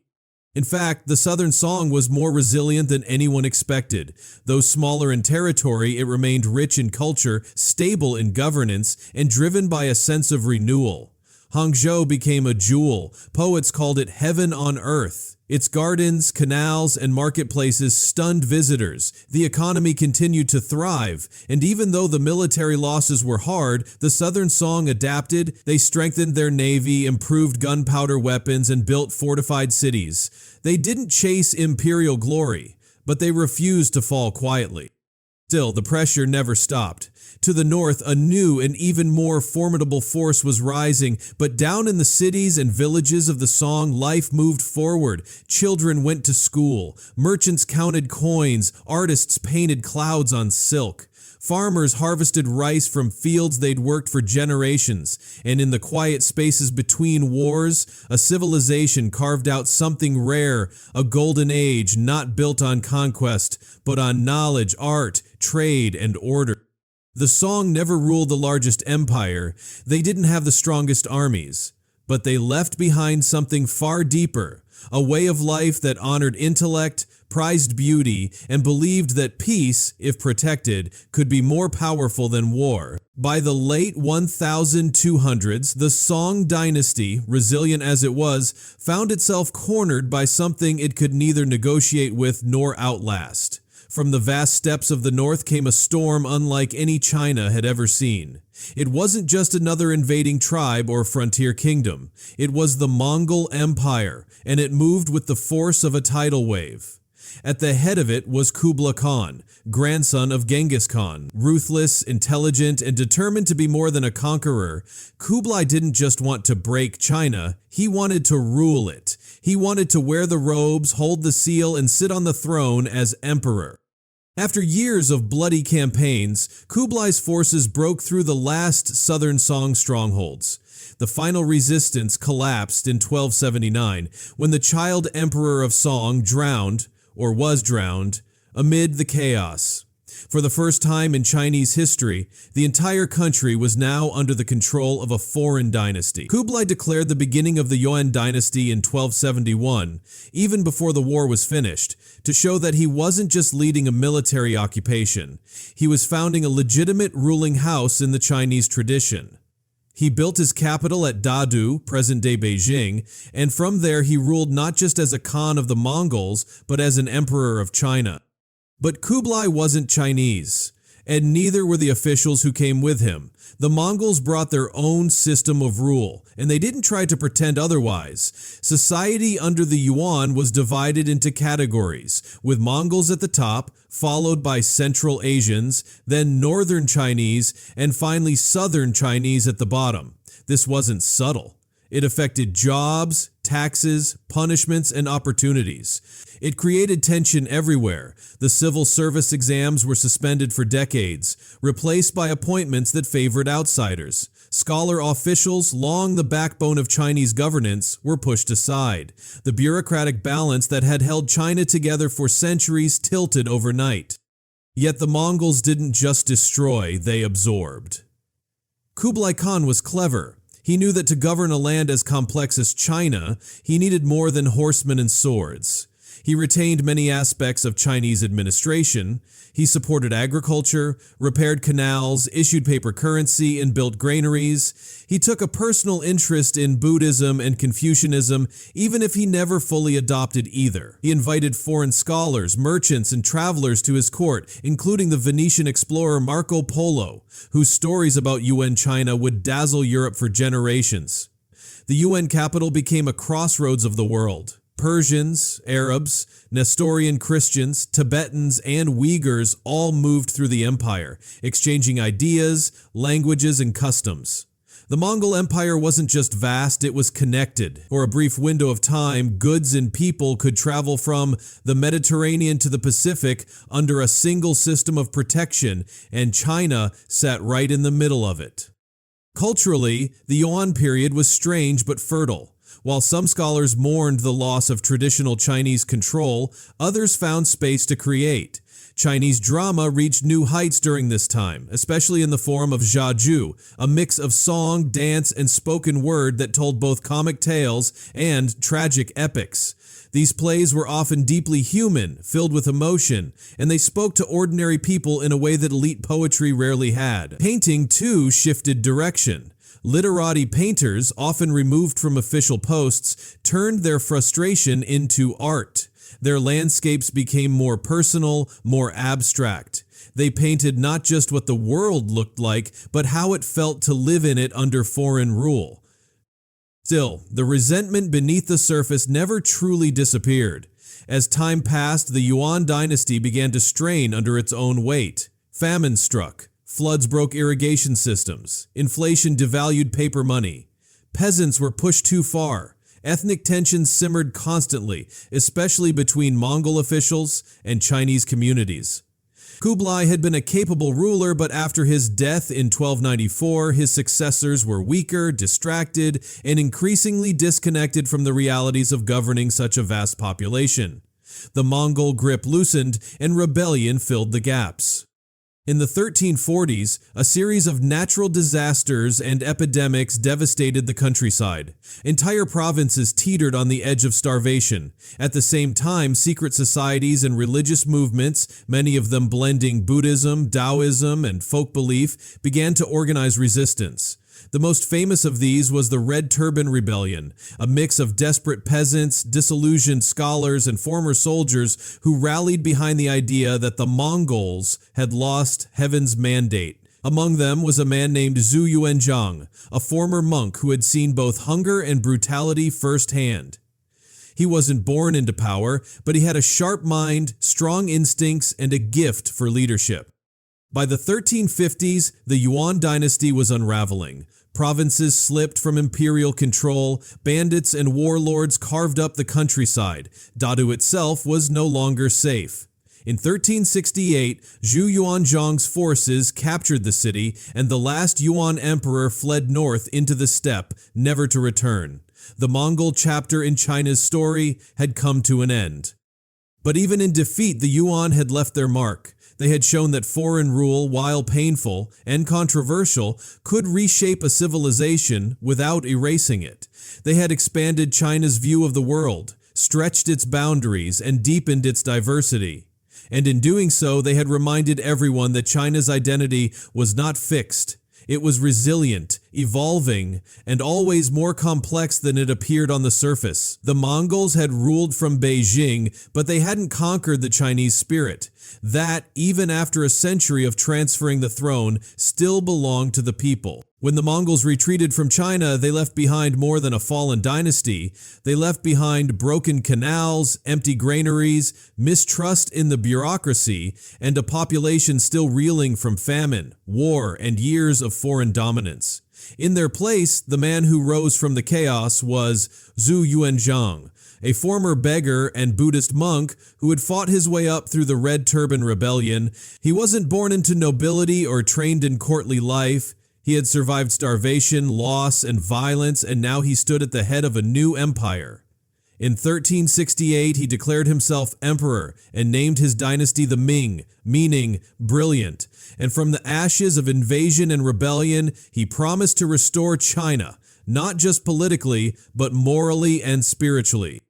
In fact, the Southern Song was more resilient than anyone expected. Though smaller in territory, it remained rich in culture, stable in governance, and driven by a sense of renewal. Hangzhou became a jewel. Poets called it heaven on earth. Its gardens, canals, and marketplaces stunned visitors. The economy continued to thrive, and even though the military losses were hard, the Southern Song adapted. They strengthened their navy, improved gunpowder weapons, and built fortified cities. They didn't chase imperial glory, but they refused to fall quietly. Still, the pressure never stopped. To the north, a new and even more formidable force was rising, but down in the cities and villages of the Song, life moved forward. Children went to school, merchants counted coins, artists painted clouds on silk. Farmers harvested rice from fields they'd worked for generations, and in the quiet spaces between wars, a civilization carved out something rare, a golden age not built on conquest, but on knowledge, art, trade, and order. The Song never ruled the largest empire. They didn't have the strongest armies, but they left behind something far deeper, a way of life that honored intellect, prized beauty, and believed that peace, if protected, could be more powerful than war. By the late 1200s, the Song Dynasty, resilient as it was, found itself cornered by something it could neither negotiate with nor outlast. From the vast steppes of the north came a storm unlike any China had ever seen. It wasn't just another invading tribe or frontier kingdom. It was the Mongol Empire, and it moved with the force of a tidal wave. At the head of it was Kublai Khan, grandson of Genghis Khan. Ruthless, intelligent, and determined to be more than a conqueror, Kublai didn't just want to break China, he wanted to rule it. He wanted to wear the robes, hold the seal, and sit on the throne as emperor. After years of bloody campaigns, Kublai's forces broke through the last southern Song strongholds. The final resistance collapsed in 1279 when the child emperor of Song drowned, or was drowned, amid the chaos. For the first time in Chinese history, the entire country was now under the control of a foreign dynasty. Kublai declared the beginning of the Yuan Dynasty in 1271, even before the war was finished, to show that he wasn't just leading a military occupation. He was founding a legitimate ruling house in the Chinese tradition. He built his capital at Dadu, present-day Beijing, and from there he ruled not just as a Khan of the Mongols, but as an emperor of China. But Kublai wasn't Chinese, and neither were the officials who came with him. The Mongols brought their own system of rule, and they didn't try to pretend otherwise. Society under the Yuan was divided into categories, with Mongols at the top, followed by Central Asians, then Northern Chinese, and finally Southern Chinese at the bottom. This wasn't subtle. It affected jobs, taxes, punishments, and opportunities. It created tension everywhere. The civil service exams were suspended for decades, replaced by appointments that favored outsiders. Scholar officials, long the backbone of Chinese governance, were pushed aside. The bureaucratic balance that had held China together for centuries tilted overnight. Yet the Mongols didn't just destroy, they absorbed. Kublai Khan was clever. He knew that to govern a land as complex as China, he needed more than horsemen and swords. He retained many aspects of Chinese administration. He supported agriculture, repaired canals, issued paper currency, and built granaries. He took a personal interest in Buddhism and Confucianism, even if he never fully adopted either. He invited foreign scholars, merchants, and travelers to his court, including the Venetian explorer Marco Polo, whose stories about Yuan China would dazzle Europe for generations. The Yuan capital became a crossroads of the world. Persians, Arabs, Nestorian Christians, Tibetans, and Uyghurs all moved through the empire, exchanging ideas, languages, and customs. The Mongol Empire wasn't just vast, it was connected. For a brief window of time, goods and people could travel from the Mediterranean to the Pacific under a single system of protection, and China sat right in the middle of it. Culturally, the Yuan period was strange but fertile. While some scholars mourned the loss of traditional Chinese control, others found space to create. Chinese drama reached new heights during this time, especially in the form of jiaju, a mix of song, dance, and spoken word that told both comic tales and tragic epics. These plays were often deeply human, filled with emotion, and they spoke to ordinary people in a way that elite poetry rarely had. Painting, too, shifted direction. Literati painters, often removed from official posts, turned their frustration into art. Their landscapes became more personal, more abstract. They painted not just what the world looked like, but how it felt to live in it under foreign rule. Still, the resentment beneath the surface never truly disappeared. As time passed, the Yuan Dynasty began to strain under its own weight. Famine struck. Floods broke irrigation systems. Inflation devalued paper money. Peasants were pushed too far. Ethnic tensions simmered constantly, especially between Mongol officials and Chinese communities. Kublai had been a capable ruler, but after his death in 1294, his successors were weaker, distracted, and increasingly disconnected from the realities of governing such a vast population. The Mongol grip loosened, and rebellion filled the gaps. In the 1340s, a series of natural disasters and epidemics devastated the countryside. Entire provinces teetered on the edge of starvation. At the same time, secret societies and religious movements, many of them blending Buddhism, Taoism, and folk belief, began to organize resistance. The most famous of these was the Red Turban Rebellion, a mix of desperate peasants, disillusioned scholars, and former soldiers who rallied behind the idea that the Mongols had lost heaven's mandate. Among them was a man named Zhu Yuanzhang, a former monk who had seen both hunger and brutality firsthand. He wasn't born into power, but he had a sharp mind, strong instincts, and a gift for leadership. By the 1350s, the Yuan dynasty was unraveling. Provinces slipped from imperial control, bandits and warlords carved up the countryside. Dadu itself was no longer safe. In 1368, Zhu Yuanzhang's forces captured the city, and the last Yuan emperor fled north into the steppe, never to return. The Mongol chapter in China's story had come to an end. But even in defeat, the Yuan had left their mark. They had shown that foreign rule, while painful and controversial, could reshape a civilization without erasing it. They had expanded China's view of the world, stretched its boundaries, and deepened its diversity. And in doing so, they had reminded everyone that China's identity was not fixed. It was resilient, evolving, and always more complex than it appeared on the surface. The Mongols had ruled from Beijing, but they hadn't conquered the Chinese spirit. That, even after a century of transferring the throne, still belonged to the people. When the Mongols retreated from China, they left behind more than a fallen dynasty. They left behind broken canals, empty granaries, mistrust in the bureaucracy, and a population still reeling from famine, war, and years of foreign dominance. In their place, the man who rose from the chaos was Zhu Yuanzhang, a former beggar and Buddhist monk who had fought his way up through the Red Turban Rebellion. He wasn't born into nobility or trained in courtly life. He had survived starvation, loss, and violence, and now he stood at the head of a new empire. In 1368, he declared himself emperor and named his dynasty the Ming, meaning brilliant. And from the ashes of invasion and rebellion, he promised to restore China, not just politically, but morally and spiritually.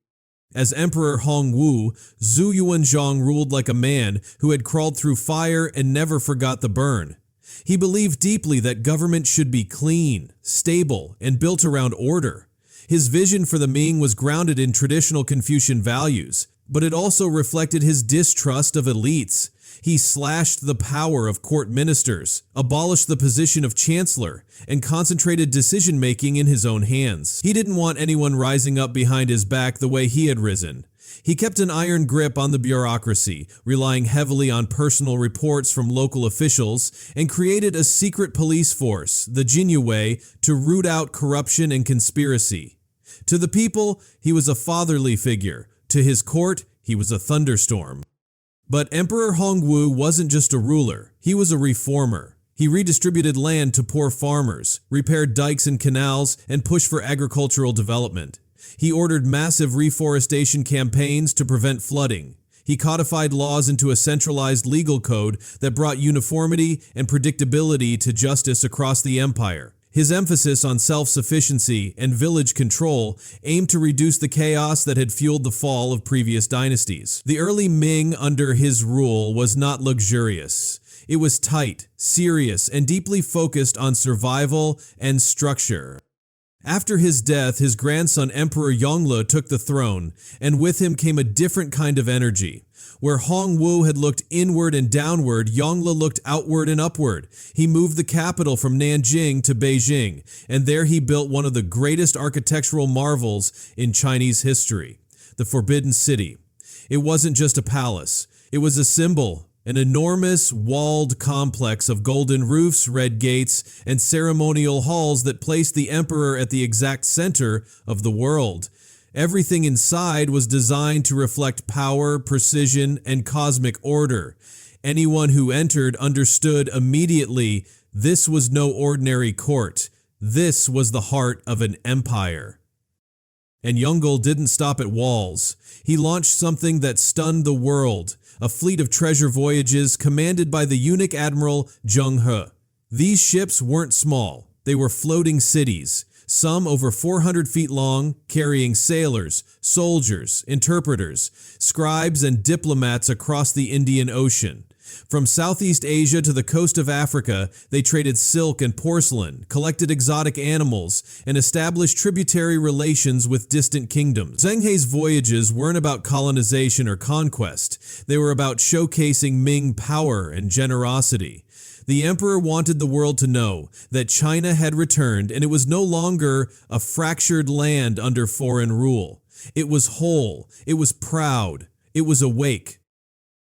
As Emperor Hongwu, Zhu Yuanzhang ruled like a man who had crawled through fire and never forgot the burn. He believed deeply that government should be clean, stable, and built around order. His vision for the Ming was grounded in traditional Confucian values, but it also reflected his distrust of elites. He slashed the power of court ministers, abolished the position of chancellor, and concentrated decision-making in his own hands. He didn't want anyone rising up behind his back the way he had risen. He kept an iron grip on the bureaucracy, relying heavily on personal reports from local officials, and created a secret police force, the Jinyue, to root out corruption and conspiracy. To the people, he was a fatherly figure. To his court, he was a thunderstorm. But Emperor Hongwu wasn't just a ruler, he was a reformer. He redistributed land to poor farmers, repaired dikes and canals, and pushed for agricultural development. He ordered massive reforestation campaigns to prevent flooding. He codified laws into a centralized legal code that brought uniformity and predictability to justice across the empire. His emphasis on self-sufficiency and village control aimed to reduce the chaos that had fueled the fall of previous dynasties. The early Ming under his rule was not luxurious. It was tight, serious, and deeply focused on survival and structure. After his death, his grandson Emperor Yongle took the throne, and with him came a different kind of energy. Where Hongwu had looked inward and downward, Yongle looked outward and upward. He moved the capital from Nanjing to Beijing, and there he built one of the greatest architectural marvels in Chinese history, the Forbidden City. It wasn't just a palace. It was a symbol. An enormous, walled complex of golden roofs, red gates, and ceremonial halls that placed the emperor at the exact center of the world. Everything inside was designed to reflect power, precision, and cosmic order. Anyone who entered understood immediately this was no ordinary court. This was the heart of an empire. And Yongle didn't stop at walls. He launched something that stunned the world. A fleet of treasure voyages commanded by the eunuch admiral Zheng He. These ships weren't small. They were floating cities, some over 400 feet long, carrying sailors, soldiers, interpreters, scribes, and diplomats across the Indian Ocean. From Southeast Asia to the coast of Africa, they traded silk and porcelain, collected exotic animals, and established tributary relations with distant kingdoms. Zheng He's voyages weren't about colonization or conquest. They were about showcasing Ming power and generosity. The emperor wanted the world to know that China had returned, and it was no longer a fractured land under foreign rule. It was whole, it was proud, it was awake.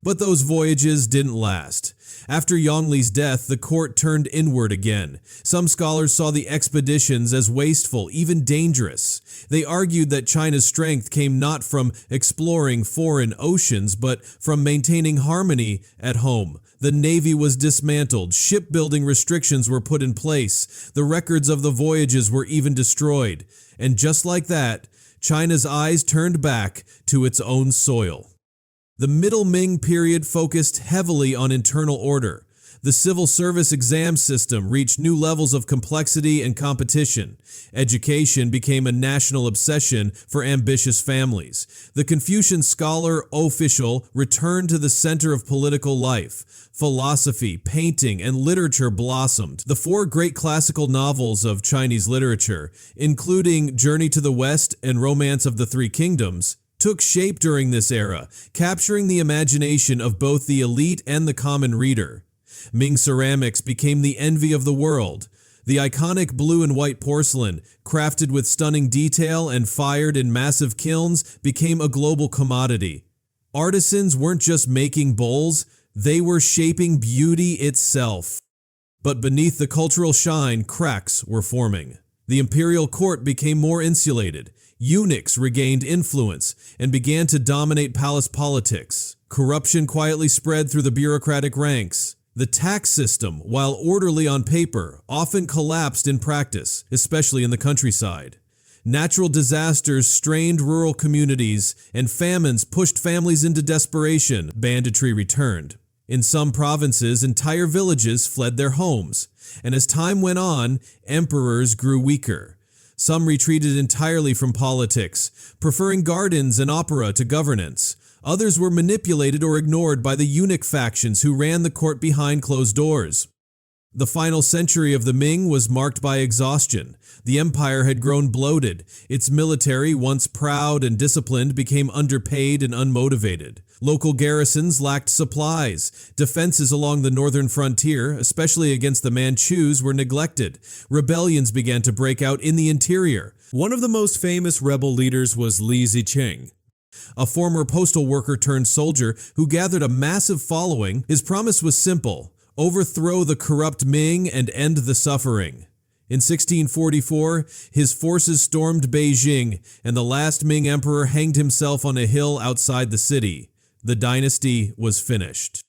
But those voyages didn't last. After Yongli's death, the court turned inward again. Some scholars saw the expeditions as wasteful, even dangerous. They argued that China's strength came not from exploring foreign oceans, but from maintaining harmony at home. The navy was dismantled, shipbuilding restrictions were put in place, the records of the voyages were even destroyed. And just like that, China's eyes turned back to its own soil. The Middle Ming period focused heavily on internal order. The civil service exam system reached new levels of complexity and competition. Education became a national obsession for ambitious families. The Confucian scholar official returned to the center of political life. Philosophy, painting, and literature blossomed. The four great classical novels of Chinese literature, including Journey to the West and Romance of the Three Kingdoms, took shape during this era, capturing the imagination of both the elite and the common reader. Ming ceramics became the envy of the world. The iconic blue and white porcelain, crafted with stunning detail and fired in massive kilns, became a global commodity. Artisans weren't just making bowls, they were shaping beauty itself. But beneath the cultural shine, cracks were forming. The imperial court became more insulated. Eunuchs regained influence and began to dominate palace politics. Corruption quietly spread through the bureaucratic ranks. The tax system, while orderly on paper, often collapsed in practice, especially in the countryside. Natural disasters strained rural communities, and famines pushed families into desperation. Banditry returned. In some provinces, entire villages fled their homes. And as time went on, emperors grew weaker. Some retreated entirely from politics, preferring gardens and opera to governance. Others were manipulated or ignored by the eunuch factions who ran the court behind closed doors. The final century of the Ming was marked by exhaustion. The empire had grown bloated. Its military, once proud and disciplined, became underpaid and unmotivated. Local garrisons lacked supplies. Defenses along the northern frontier, especially against the Manchus, were neglected. Rebellions began to break out in the interior. One of the most famous rebel leaders was Li Ziqing, a former postal worker turned soldier who gathered a massive following. His promise was simple: overthrow the corrupt Ming and end the suffering. In 1644, his forces stormed Beijing, and the last Ming emperor hanged himself on a hill outside the city. The dynasty was finished.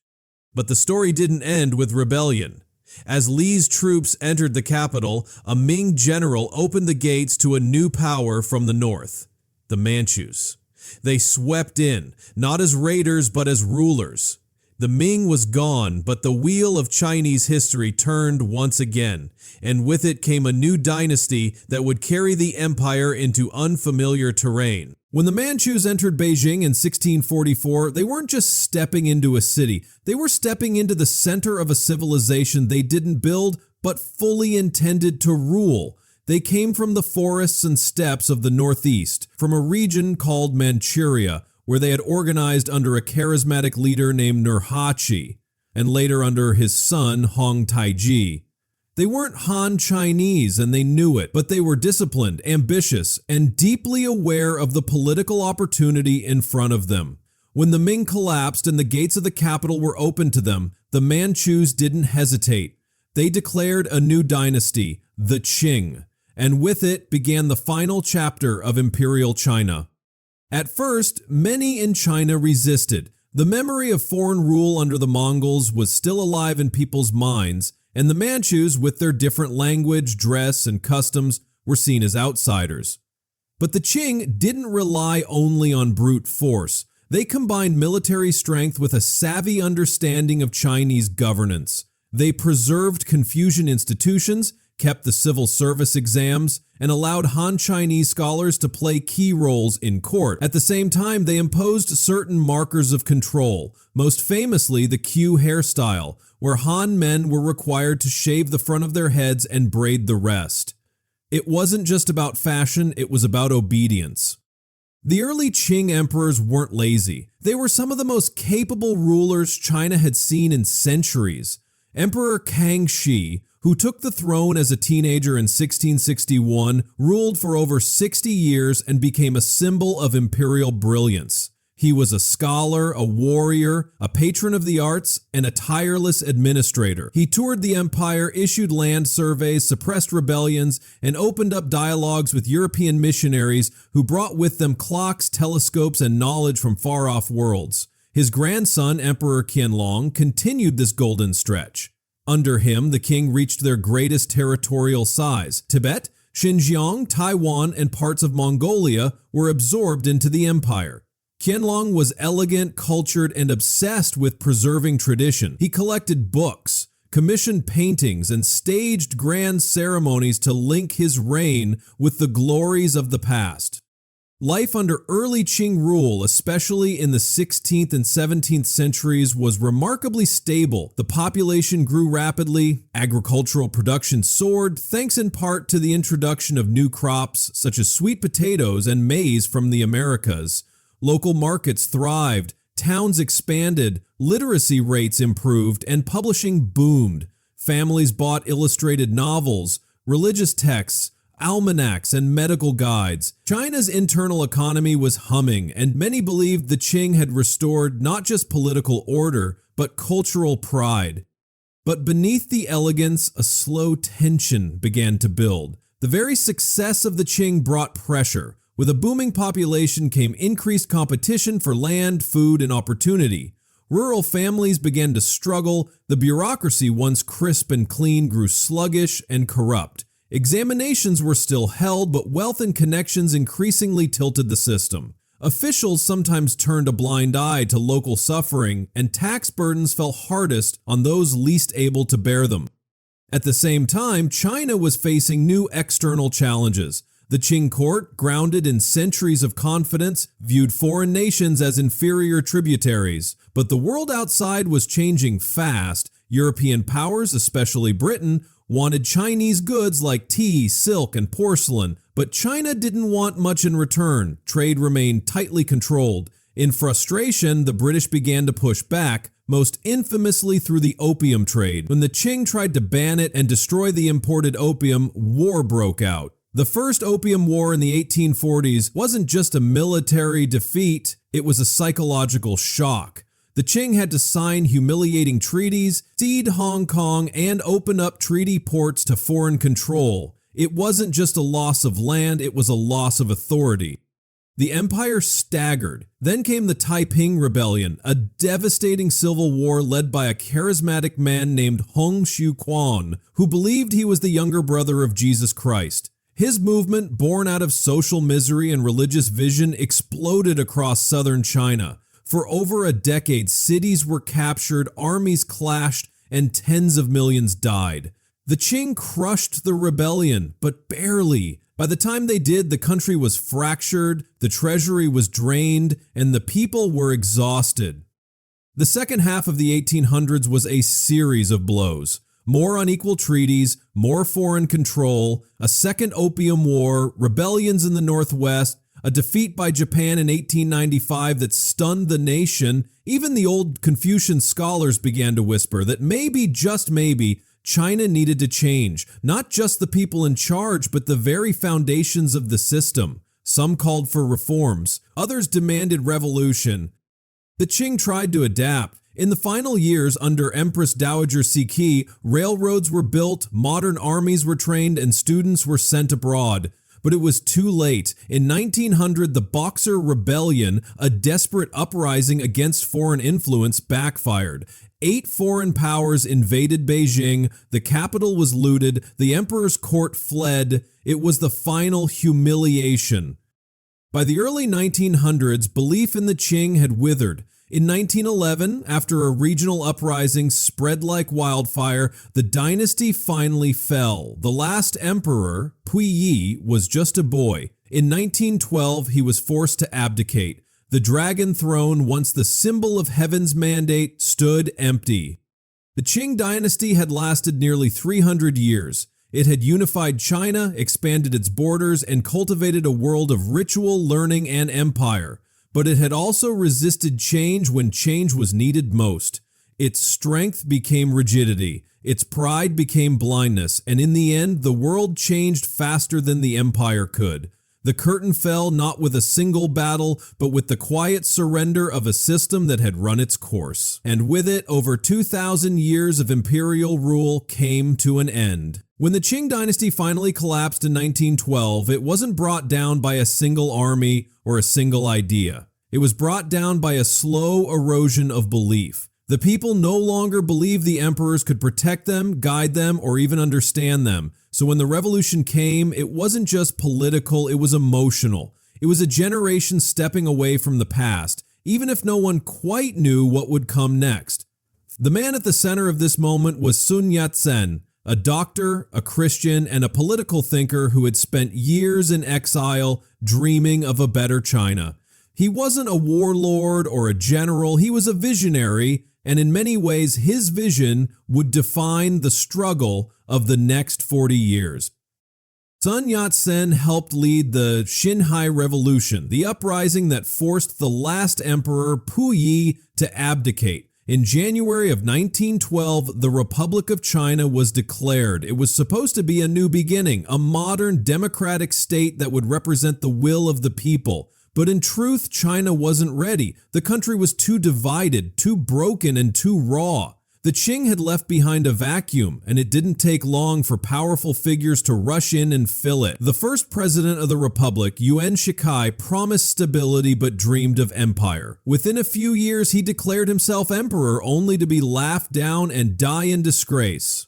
But the story didn't end with rebellion. As Li's troops entered the capital, a Ming general opened the gates to a new power from the north, the Manchus. They swept in, not as raiders but as rulers. The Ming was gone, but the wheel of Chinese history turned once again, and with it came a new dynasty that would carry the empire into unfamiliar terrain. When the Manchus entered Beijing in 1644, they weren't just stepping into a city, they were stepping into the center of a civilization they didn't build, but fully intended to rule. They came from the forests and steppes of the northeast, from a region called Manchuria, where they had organized under a charismatic leader named Nurhaci, and later under his son Hong Taiji. They weren't Han Chinese and they knew it, but they were disciplined, ambitious, and deeply aware of the political opportunity in front of them. When the Ming collapsed and the gates of the capital were opened to them, the Manchus didn't hesitate. They declared a new dynasty, the Qing, and with it began the final chapter of Imperial China. At first, many in China resisted. The memory of foreign rule under the Mongols was still alive in people's minds, and the Manchus, with their different language, dress, and customs, were seen as outsiders. But the Qing didn't rely only on brute force. They combined military strength with a savvy understanding of Chinese governance. They preserved Confucian institutions, kept the civil service exams, and allowed Han Chinese scholars to play key roles in court. At the same time, they imposed certain markers of control, most famously the Q hairstyle, where Han men were required to shave the front of their heads and braid the rest. It wasn't just about fashion, it was about obedience. The early Qing emperors weren't lazy. They were some of the most capable rulers China had seen in centuries. Emperor Kangxi, who took the throne as a teenager in 1661, ruled for over 60 years and became a symbol of imperial brilliance. He was a scholar, a warrior, a patron of the arts, and a tireless administrator. He toured the empire, issued land surveys, suppressed rebellions, and opened up dialogues with European missionaries who brought with them clocks, telescopes, and knowledge from far-off worlds. His grandson, Emperor Qianlong, continued this golden stretch. Under him, the king reached their greatest territorial size. Tibet, Xinjiang, Taiwan, and parts of Mongolia were absorbed into the empire. Qianlong was elegant, cultured, and obsessed with preserving tradition. He collected books, commissioned paintings, and staged grand ceremonies to link his reign with the glories of the past. Life under early Qing rule, especially in the 16th and 17th centuries, was remarkably stable. The population grew rapidly, agricultural production soared, thanks in part to the introduction of new crops such as sweet potatoes and maize from the Americas. Local markets thrived, towns expanded, literacy rates improved, and publishing boomed. Families bought illustrated novels, religious texts, almanacs, and medical guides. China's internal economy was humming, and many believed the Qing had restored not just political order, but cultural pride. But beneath the elegance, a slow tension began to build. The very success of the Qing brought pressure. With a booming population came increased competition for land, food, and opportunity. Rural families began to struggle. The bureaucracy, once crisp and clean, grew sluggish and corrupt. Examinations were still held, but wealth and connections increasingly tilted the system. Officials sometimes turned a blind eye to local suffering, and tax burdens fell hardest on those least able to bear them. At the same time, China was facing new external challenges. The Qing court, grounded in centuries of confidence, viewed foreign nations as inferior tributaries. But the world outside was changing fast. European powers, especially Britain, wanted Chinese goods like tea, silk, and porcelain, but China didn't want much in return. Trade remained tightly controlled. In frustration, the British began to push back, most infamously through the opium trade. When the Qing tried to ban it and destroy the imported opium, war broke out. The First Opium War in the 1840s wasn't just a military defeat, it was a psychological shock. The Qing had to sign humiliating treaties, cede Hong Kong, and open up treaty ports to foreign control. It wasn't just a loss of land, it was a loss of authority. The empire staggered. Then came the Taiping Rebellion, a devastating civil war led by a charismatic man named Hong Xiuquan, who believed he was the younger brother of Jesus Christ. His movement, born out of social misery and religious vision, exploded across southern China. For over a decade, cities were captured, armies clashed, and tens of millions died. The Qing crushed the rebellion, but barely. By the time they did, the country was fractured, the treasury was drained, and the people were exhausted. The second half of the 1800s was a series of blows. More unequal treaties, more foreign control, a second opium war, rebellions in the northwest, a defeat by Japan in 1895 that stunned the nation. Even the old Confucian scholars began to whisper that maybe, just maybe, China needed to change, not just the people in charge, but the very foundations of the system. Some called for reforms, others demanded revolution. The Qing tried to adapt. In the final years under Empress Dowager Cixi, railroads were built, modern armies were trained, and students were sent abroad. But it was too late. In 1900, the Boxer Rebellion, a desperate uprising against foreign influence, backfired. 8 foreign powers invaded Beijing, the capital was looted, the emperor's court fled. It was the final humiliation. By the early 1900s, belief in the Qing had withered. In 1911, after a regional uprising spread like wildfire, the dynasty finally fell. The last emperor, Puyi, was just a boy. In 1912, he was forced to abdicate. The dragon throne, once the symbol of heaven's mandate, stood empty. The Qing Dynasty had lasted nearly 300 years. It had unified China, expanded its borders, and cultivated a world of ritual, learning, and empire. But it had also resisted change when change was needed most. Its strength became rigidity, its pride became blindness, and in the end, the world changed faster than the empire could. The curtain fell not with a single battle, but with the quiet surrender of a system that had run its course. And with it, over 2,000 years of imperial rule came to an end. When the Qing Dynasty finally collapsed in 1912, it wasn't brought down by a single army or a single idea. It was brought down by a slow erosion of belief. The people no longer believed the emperors could protect them, guide them, or even understand them. So when the revolution came, it wasn't just political, it was emotional. It was a generation stepping away from the past, even if no one quite knew what would come next. The man at the center of this moment was Sun Yat-sen, a doctor, a Christian, and a political thinker who had spent years in exile dreaming of a better China. He wasn't a warlord or a general, he was a visionary, and in many ways his vision would define the struggle of the next 40 years. Sun Yat-sen helped lead the Xinhai Revolution, the uprising that forced the last emperor, Puyi, to abdicate. In January of 1912, the Republic of China was declared. It was supposed to be a new beginning, a modern democratic state that would represent the will of the people. But in truth, China wasn't ready. The country was too divided, too broken, and too raw. The Qing had left behind a vacuum, and it didn't take long for powerful figures to rush in and fill it. The first president of the Republic, Yuan Shikai, promised stability but dreamed of empire. Within a few years, he declared himself emperor only to be laughed down and die in disgrace.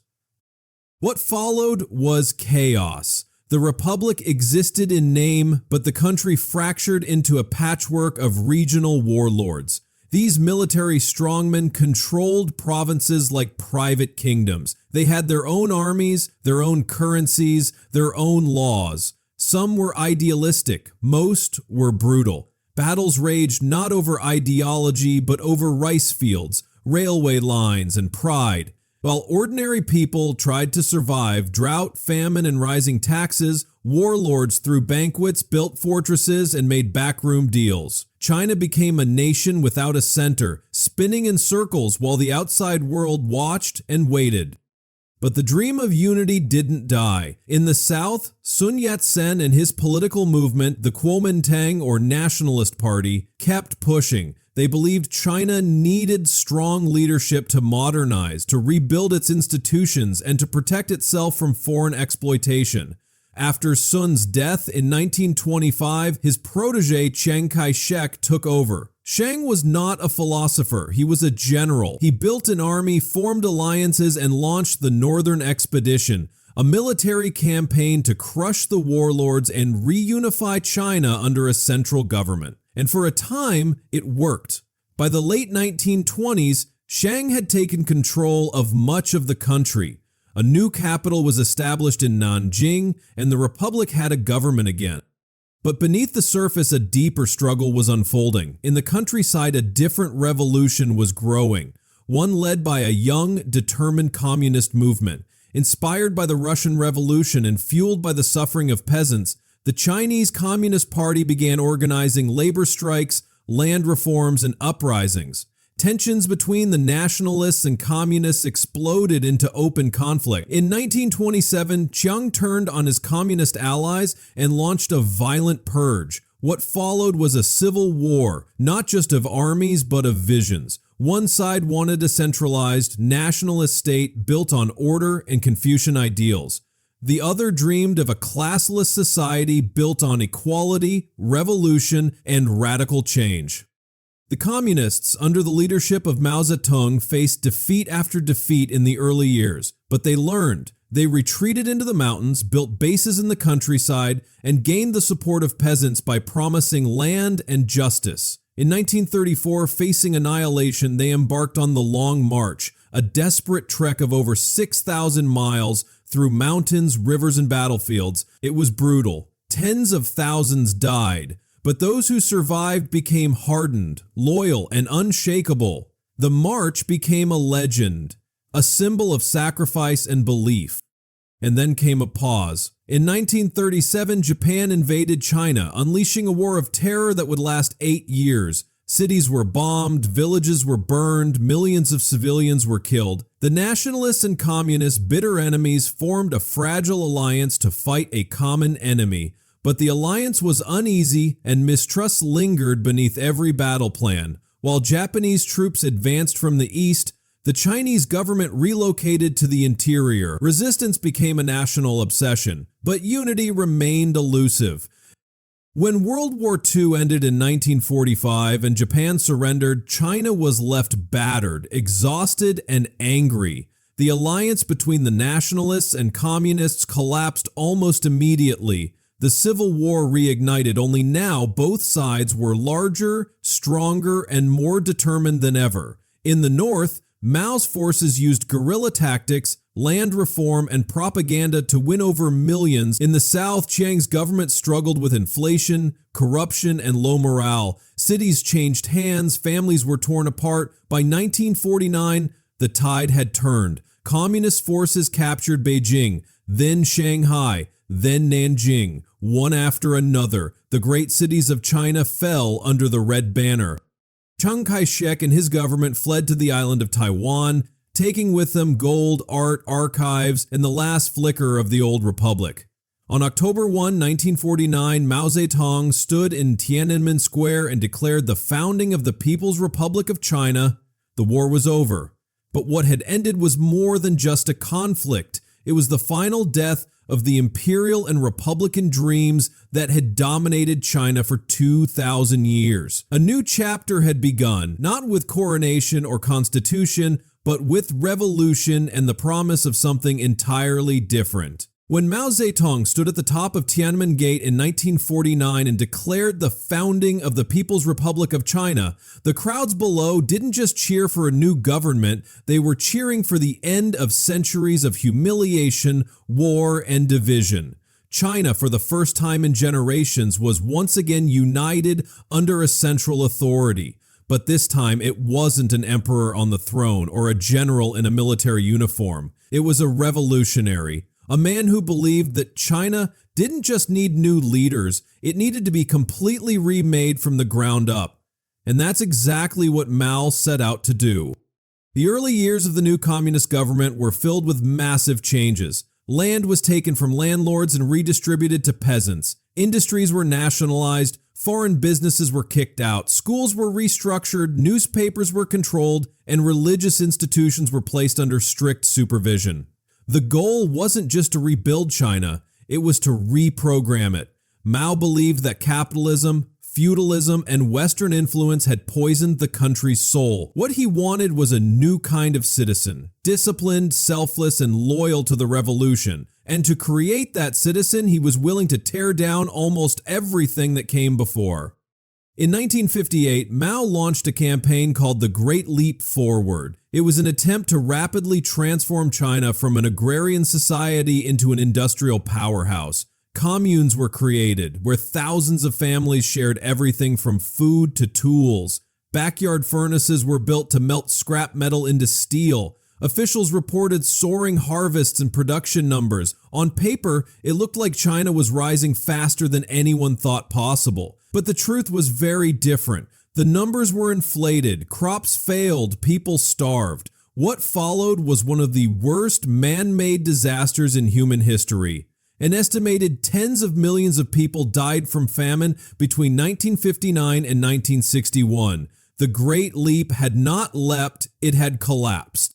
What followed was chaos. The Republic existed in name, but the country fractured into a patchwork of regional warlords. These military strongmen controlled provinces like private kingdoms. They had their own armies, their own currencies, their own laws. Some were idealistic, most were brutal. Battles raged not over ideology, but over rice fields, railway lines, and pride. While ordinary people tried to survive drought, famine, and rising taxes, warlords threw banquets, built fortresses, and made backroom deals. China became a nation without a center, spinning in circles while the outside world watched and waited. But the dream of unity didn't die. In the south, Sun Yat-sen and his political movement, the Kuomintang or Nationalist Party, kept pushing. They believed China needed strong leadership to modernize, to rebuild its institutions, and to protect itself from foreign exploitation. After Sun's death in 1925, his protege Chiang Kai-shek took over. Chiang was not a philosopher, he was a general. He built an army, formed alliances, and launched the Northern Expedition, a military campaign to crush the warlords and reunify China under a central government. And for a time, it worked. By the late 1920s, Chiang had taken control of much of the country. A new capital was established in Nanjing, and the Republic had a government again. But beneath the surface, a deeper struggle was unfolding. In the countryside, a different revolution was growing, one led by a young, determined communist movement. Inspired by the Russian Revolution and fueled by the suffering of peasants, the Chinese Communist Party began organizing labor strikes, land reforms, and uprisings. Tensions between the nationalists and communists exploded into open conflict. In 1927, Chiang turned on his communist allies and launched a violent purge. What followed was a civil war, not just of armies but of visions. One side wanted a centralized, nationalist state built on order and Confucian ideals. The other dreamed of a classless society built on equality, revolution, and radical change. The communists, under the leadership of Mao Zedong, faced defeat after defeat in the early years, but they learned. They retreated into the mountains, built bases in the countryside, and gained the support of peasants by promising land and justice. In 1934, facing annihilation, they embarked on the Long March, a desperate trek of over 6,000 miles through mountains, rivers, and battlefields. It was brutal. Tens of thousands died. But those who survived became hardened, loyal, and unshakable. The march became a legend, a symbol of sacrifice and belief. And then came a pause. In 1937, Japan invaded China, unleashing a war of terror that would last 8 years. Cities were bombed, villages were burned, millions of civilians were killed. The nationalists and communists, bitter enemies, formed a fragile alliance to fight a common enemy. But the alliance was uneasy and mistrust lingered beneath every battle plan. While Japanese troops advanced from the east, the Chinese government relocated to the interior. Resistance became a national obsession, but unity remained elusive. When World War II ended in 1945 and Japan surrendered, China was left battered, exhausted, and angry. The alliance between the nationalists and communists collapsed almost immediately. The Civil War reignited, only now both sides were larger, stronger, and more determined than ever. In the north, Mao's forces used guerrilla tactics, land reform, and propaganda to win over millions. In the south, Chiang's government struggled with inflation, corruption, and low morale. Cities changed hands, families were torn apart. By 1949, the tide had turned. Communist forces captured Beijing, then Shanghai, then Nanjing. One after another, the great cities of China fell under the Red Banner. Chiang Kai-shek and his government fled to the island of Taiwan, taking with them gold, art, archives, and the last flicker of the old republic. On October 1, 1949, Mao Zedong stood in Tiananmen Square and declared the founding of the People's Republic of China. The war was over. But what had ended was more than just a conflict. It was the final death of the imperial and republican dreams that had dominated China for 2,000 years. A new chapter had begun, not with coronation or constitution, but with revolution and the promise of something entirely different. When Mao Zedong stood at the top of Tiananmen Gate in 1949 and declared the founding of the People's Republic of China, the crowds below didn't just cheer for a new government, they were cheering for the end of centuries of humiliation, war, and division. China, for the first time in generations, was once again united under a central authority. But this time, it wasn't an emperor on the throne or a general in a military uniform. It was a revolutionary. A man who believed that China didn't just need new leaders, it needed to be completely remade from the ground up. And that's exactly what Mao set out to do. The early years of the new communist government were filled with massive changes. Land was taken from landlords and redistributed to peasants. Industries were nationalized, foreign businesses were kicked out, schools were restructured, newspapers were controlled, and religious institutions were placed under strict supervision. The goal wasn't just to rebuild China, It was to reprogram it. Mao believed that capitalism, feudalism, and Western influence had poisoned the country's soul. What he wanted was a new kind of citizen, disciplined, selfless, and loyal to the revolution. And to create that citizen, he was willing to tear down almost everything that came before. In 1958, Mao launched a campaign called the Great Leap Forward. It was an attempt to rapidly transform China from an agrarian society into an industrial powerhouse. Communes were created, where thousands of families shared everything from food to tools. Backyard furnaces were built to melt scrap metal into steel. Officials reported soaring harvests and production numbers. On paper, it looked like China was rising faster than anyone thought possible. But the truth was very different. The numbers were inflated, crops failed, people starved. What followed was one of the worst man-made disasters in human history. An estimated tens of millions of people died from famine between 1959 and 1961. The Great Leap had not leapt, it had collapsed.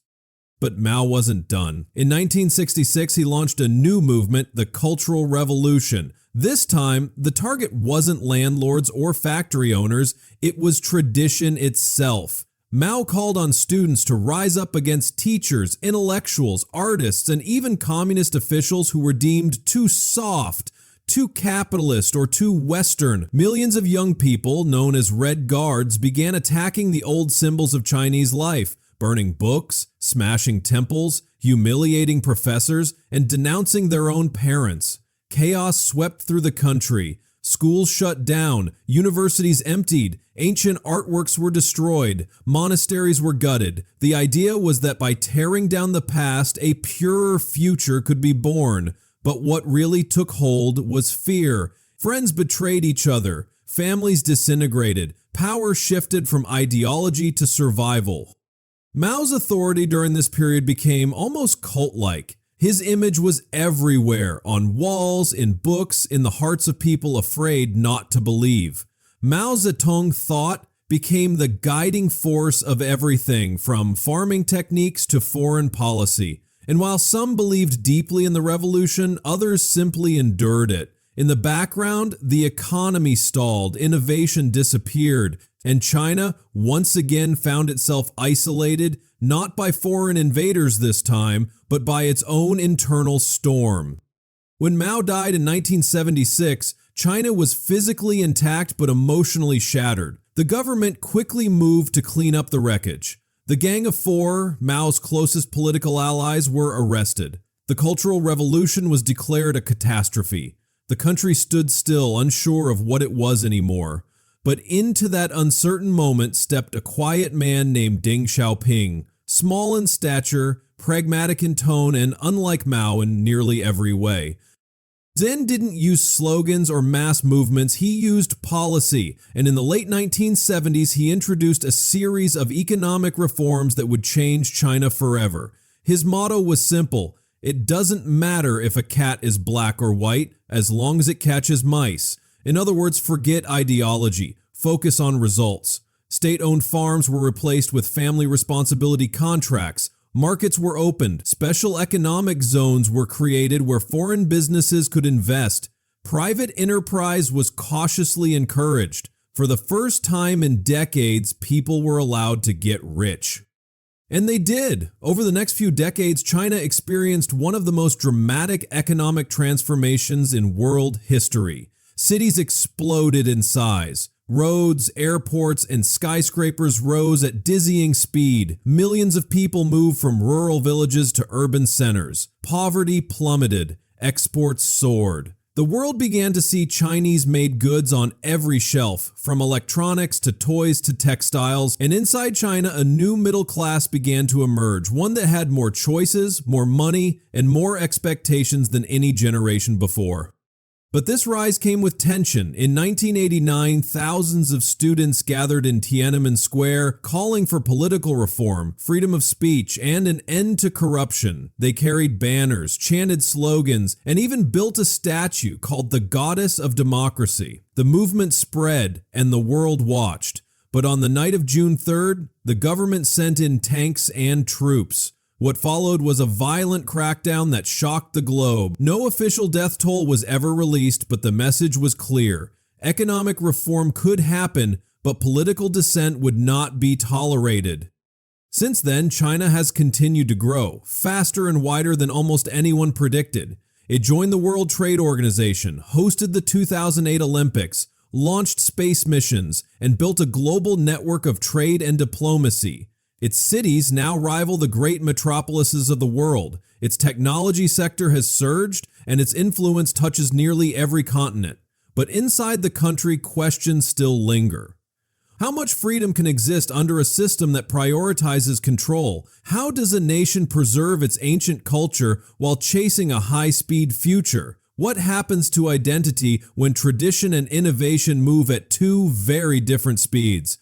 But Mao wasn't done. In 1966, he launched a new movement, the Cultural Revolution. This time, the target wasn't landlords or factory owners, it was tradition itself. Mao called on students to rise up against teachers, intellectuals, artists, and even communist officials who were deemed too soft, too capitalist, or too Western. Millions of young people, known as Red Guards, began attacking the old symbols of Chinese life, burning books, smashing temples, humiliating professors, and denouncing their own parents. Chaos swept through the country. Schools shut down, universities emptied, ancient artworks were destroyed, monasteries were gutted. The idea was that by tearing down the past, a purer future could be born. But what really took hold was fear. Friends betrayed each other, families disintegrated, power shifted from ideology to survival. Mao's authority during this period became almost cult-like. His image was everywhere, on walls, in books, in the hearts of people afraid not to believe. Mao Zedong thought became the guiding force of everything from farming techniques to foreign policy. And while some believed deeply in the revolution, others simply endured it. In the background, the economy stalled, innovation disappeared, and China once again found itself isolated, not by foreign invaders this time, but by its own internal storm. When Mao died in 1976, China was physically intact but emotionally shattered. The government quickly moved to clean up the wreckage. The Gang of Four, Mao's closest political allies, were arrested. The Cultural Revolution was declared a catastrophe. The country stood still, unsure of what it was anymore. But into that uncertain moment stepped a quiet man named Deng Xiaoping, small in stature, pragmatic in tone, and unlike Mao in nearly every way. Zen didn't use slogans or mass movements, he used policy, and in the late 1970s he introduced a series of economic reforms that would change China forever. His motto was simple: it doesn't matter if a cat is black or white, as long as it catches mice. In other words, forget ideology, focus on results. State-owned farms were replaced with family responsibility contracts. Markets were opened. Special economic zones were created where foreign businesses could invest. Private enterprise was cautiously encouraged. For the first time in decades, people were allowed to get rich. And they did. Over the next few decades, China experienced one of the most dramatic economic transformations in world history. Cities exploded in size. Roads, airports, and skyscrapers rose at dizzying speed. Millions of people moved from rural villages to urban centers. Poverty plummeted. Exports soared. The world began to see Chinese-made goods on every shelf, from electronics to toys to textiles, and inside China, a new middle class began to emerge, one that had more choices, more money, and more expectations than any generation before. But this rise came with tension. In 1989, thousands of students gathered in Tiananmen Square, calling for political reform, freedom of speech, and an end to corruption. They carried banners, chanted slogans, and even built a statue called the Goddess of Democracy. The movement spread, and the world watched. But on the night of June 3rd, the government sent in tanks and troops. What followed was a violent crackdown that shocked the globe. No official death toll was ever released, but the message was clear. Economic reform could happen, but political dissent would not be tolerated. Since then, China has continued to grow, faster and wider than almost anyone predicted. It joined the World Trade Organization, hosted the 2008 Olympics, launched space missions, and built a global network of trade and diplomacy. Its cities now rival the great metropolises of the world. Its technology sector has surged, and its influence touches nearly every continent. But inside the country, questions still linger. How much freedom can exist under a system that prioritizes control? How does a nation preserve its ancient culture while chasing a high-speed future? What happens to identity when tradition and innovation move at two very different speeds?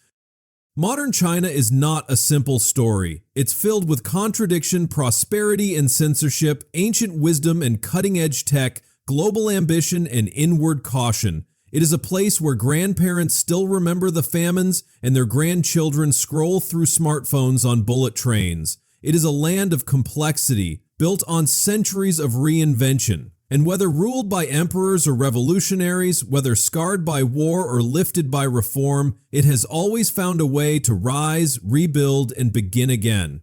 Modern China is not a simple story. It's filled with contradiction, prosperity and censorship, ancient wisdom and cutting-edge tech, global ambition and inward caution. It is a place where grandparents still remember the famines and their grandchildren scroll through smartphones on bullet trains. It is a land of complexity, built on centuries of reinvention. And whether ruled by emperors or revolutionaries, whether scarred by war or lifted by reform, it has always found a way to rise, rebuild, and begin again.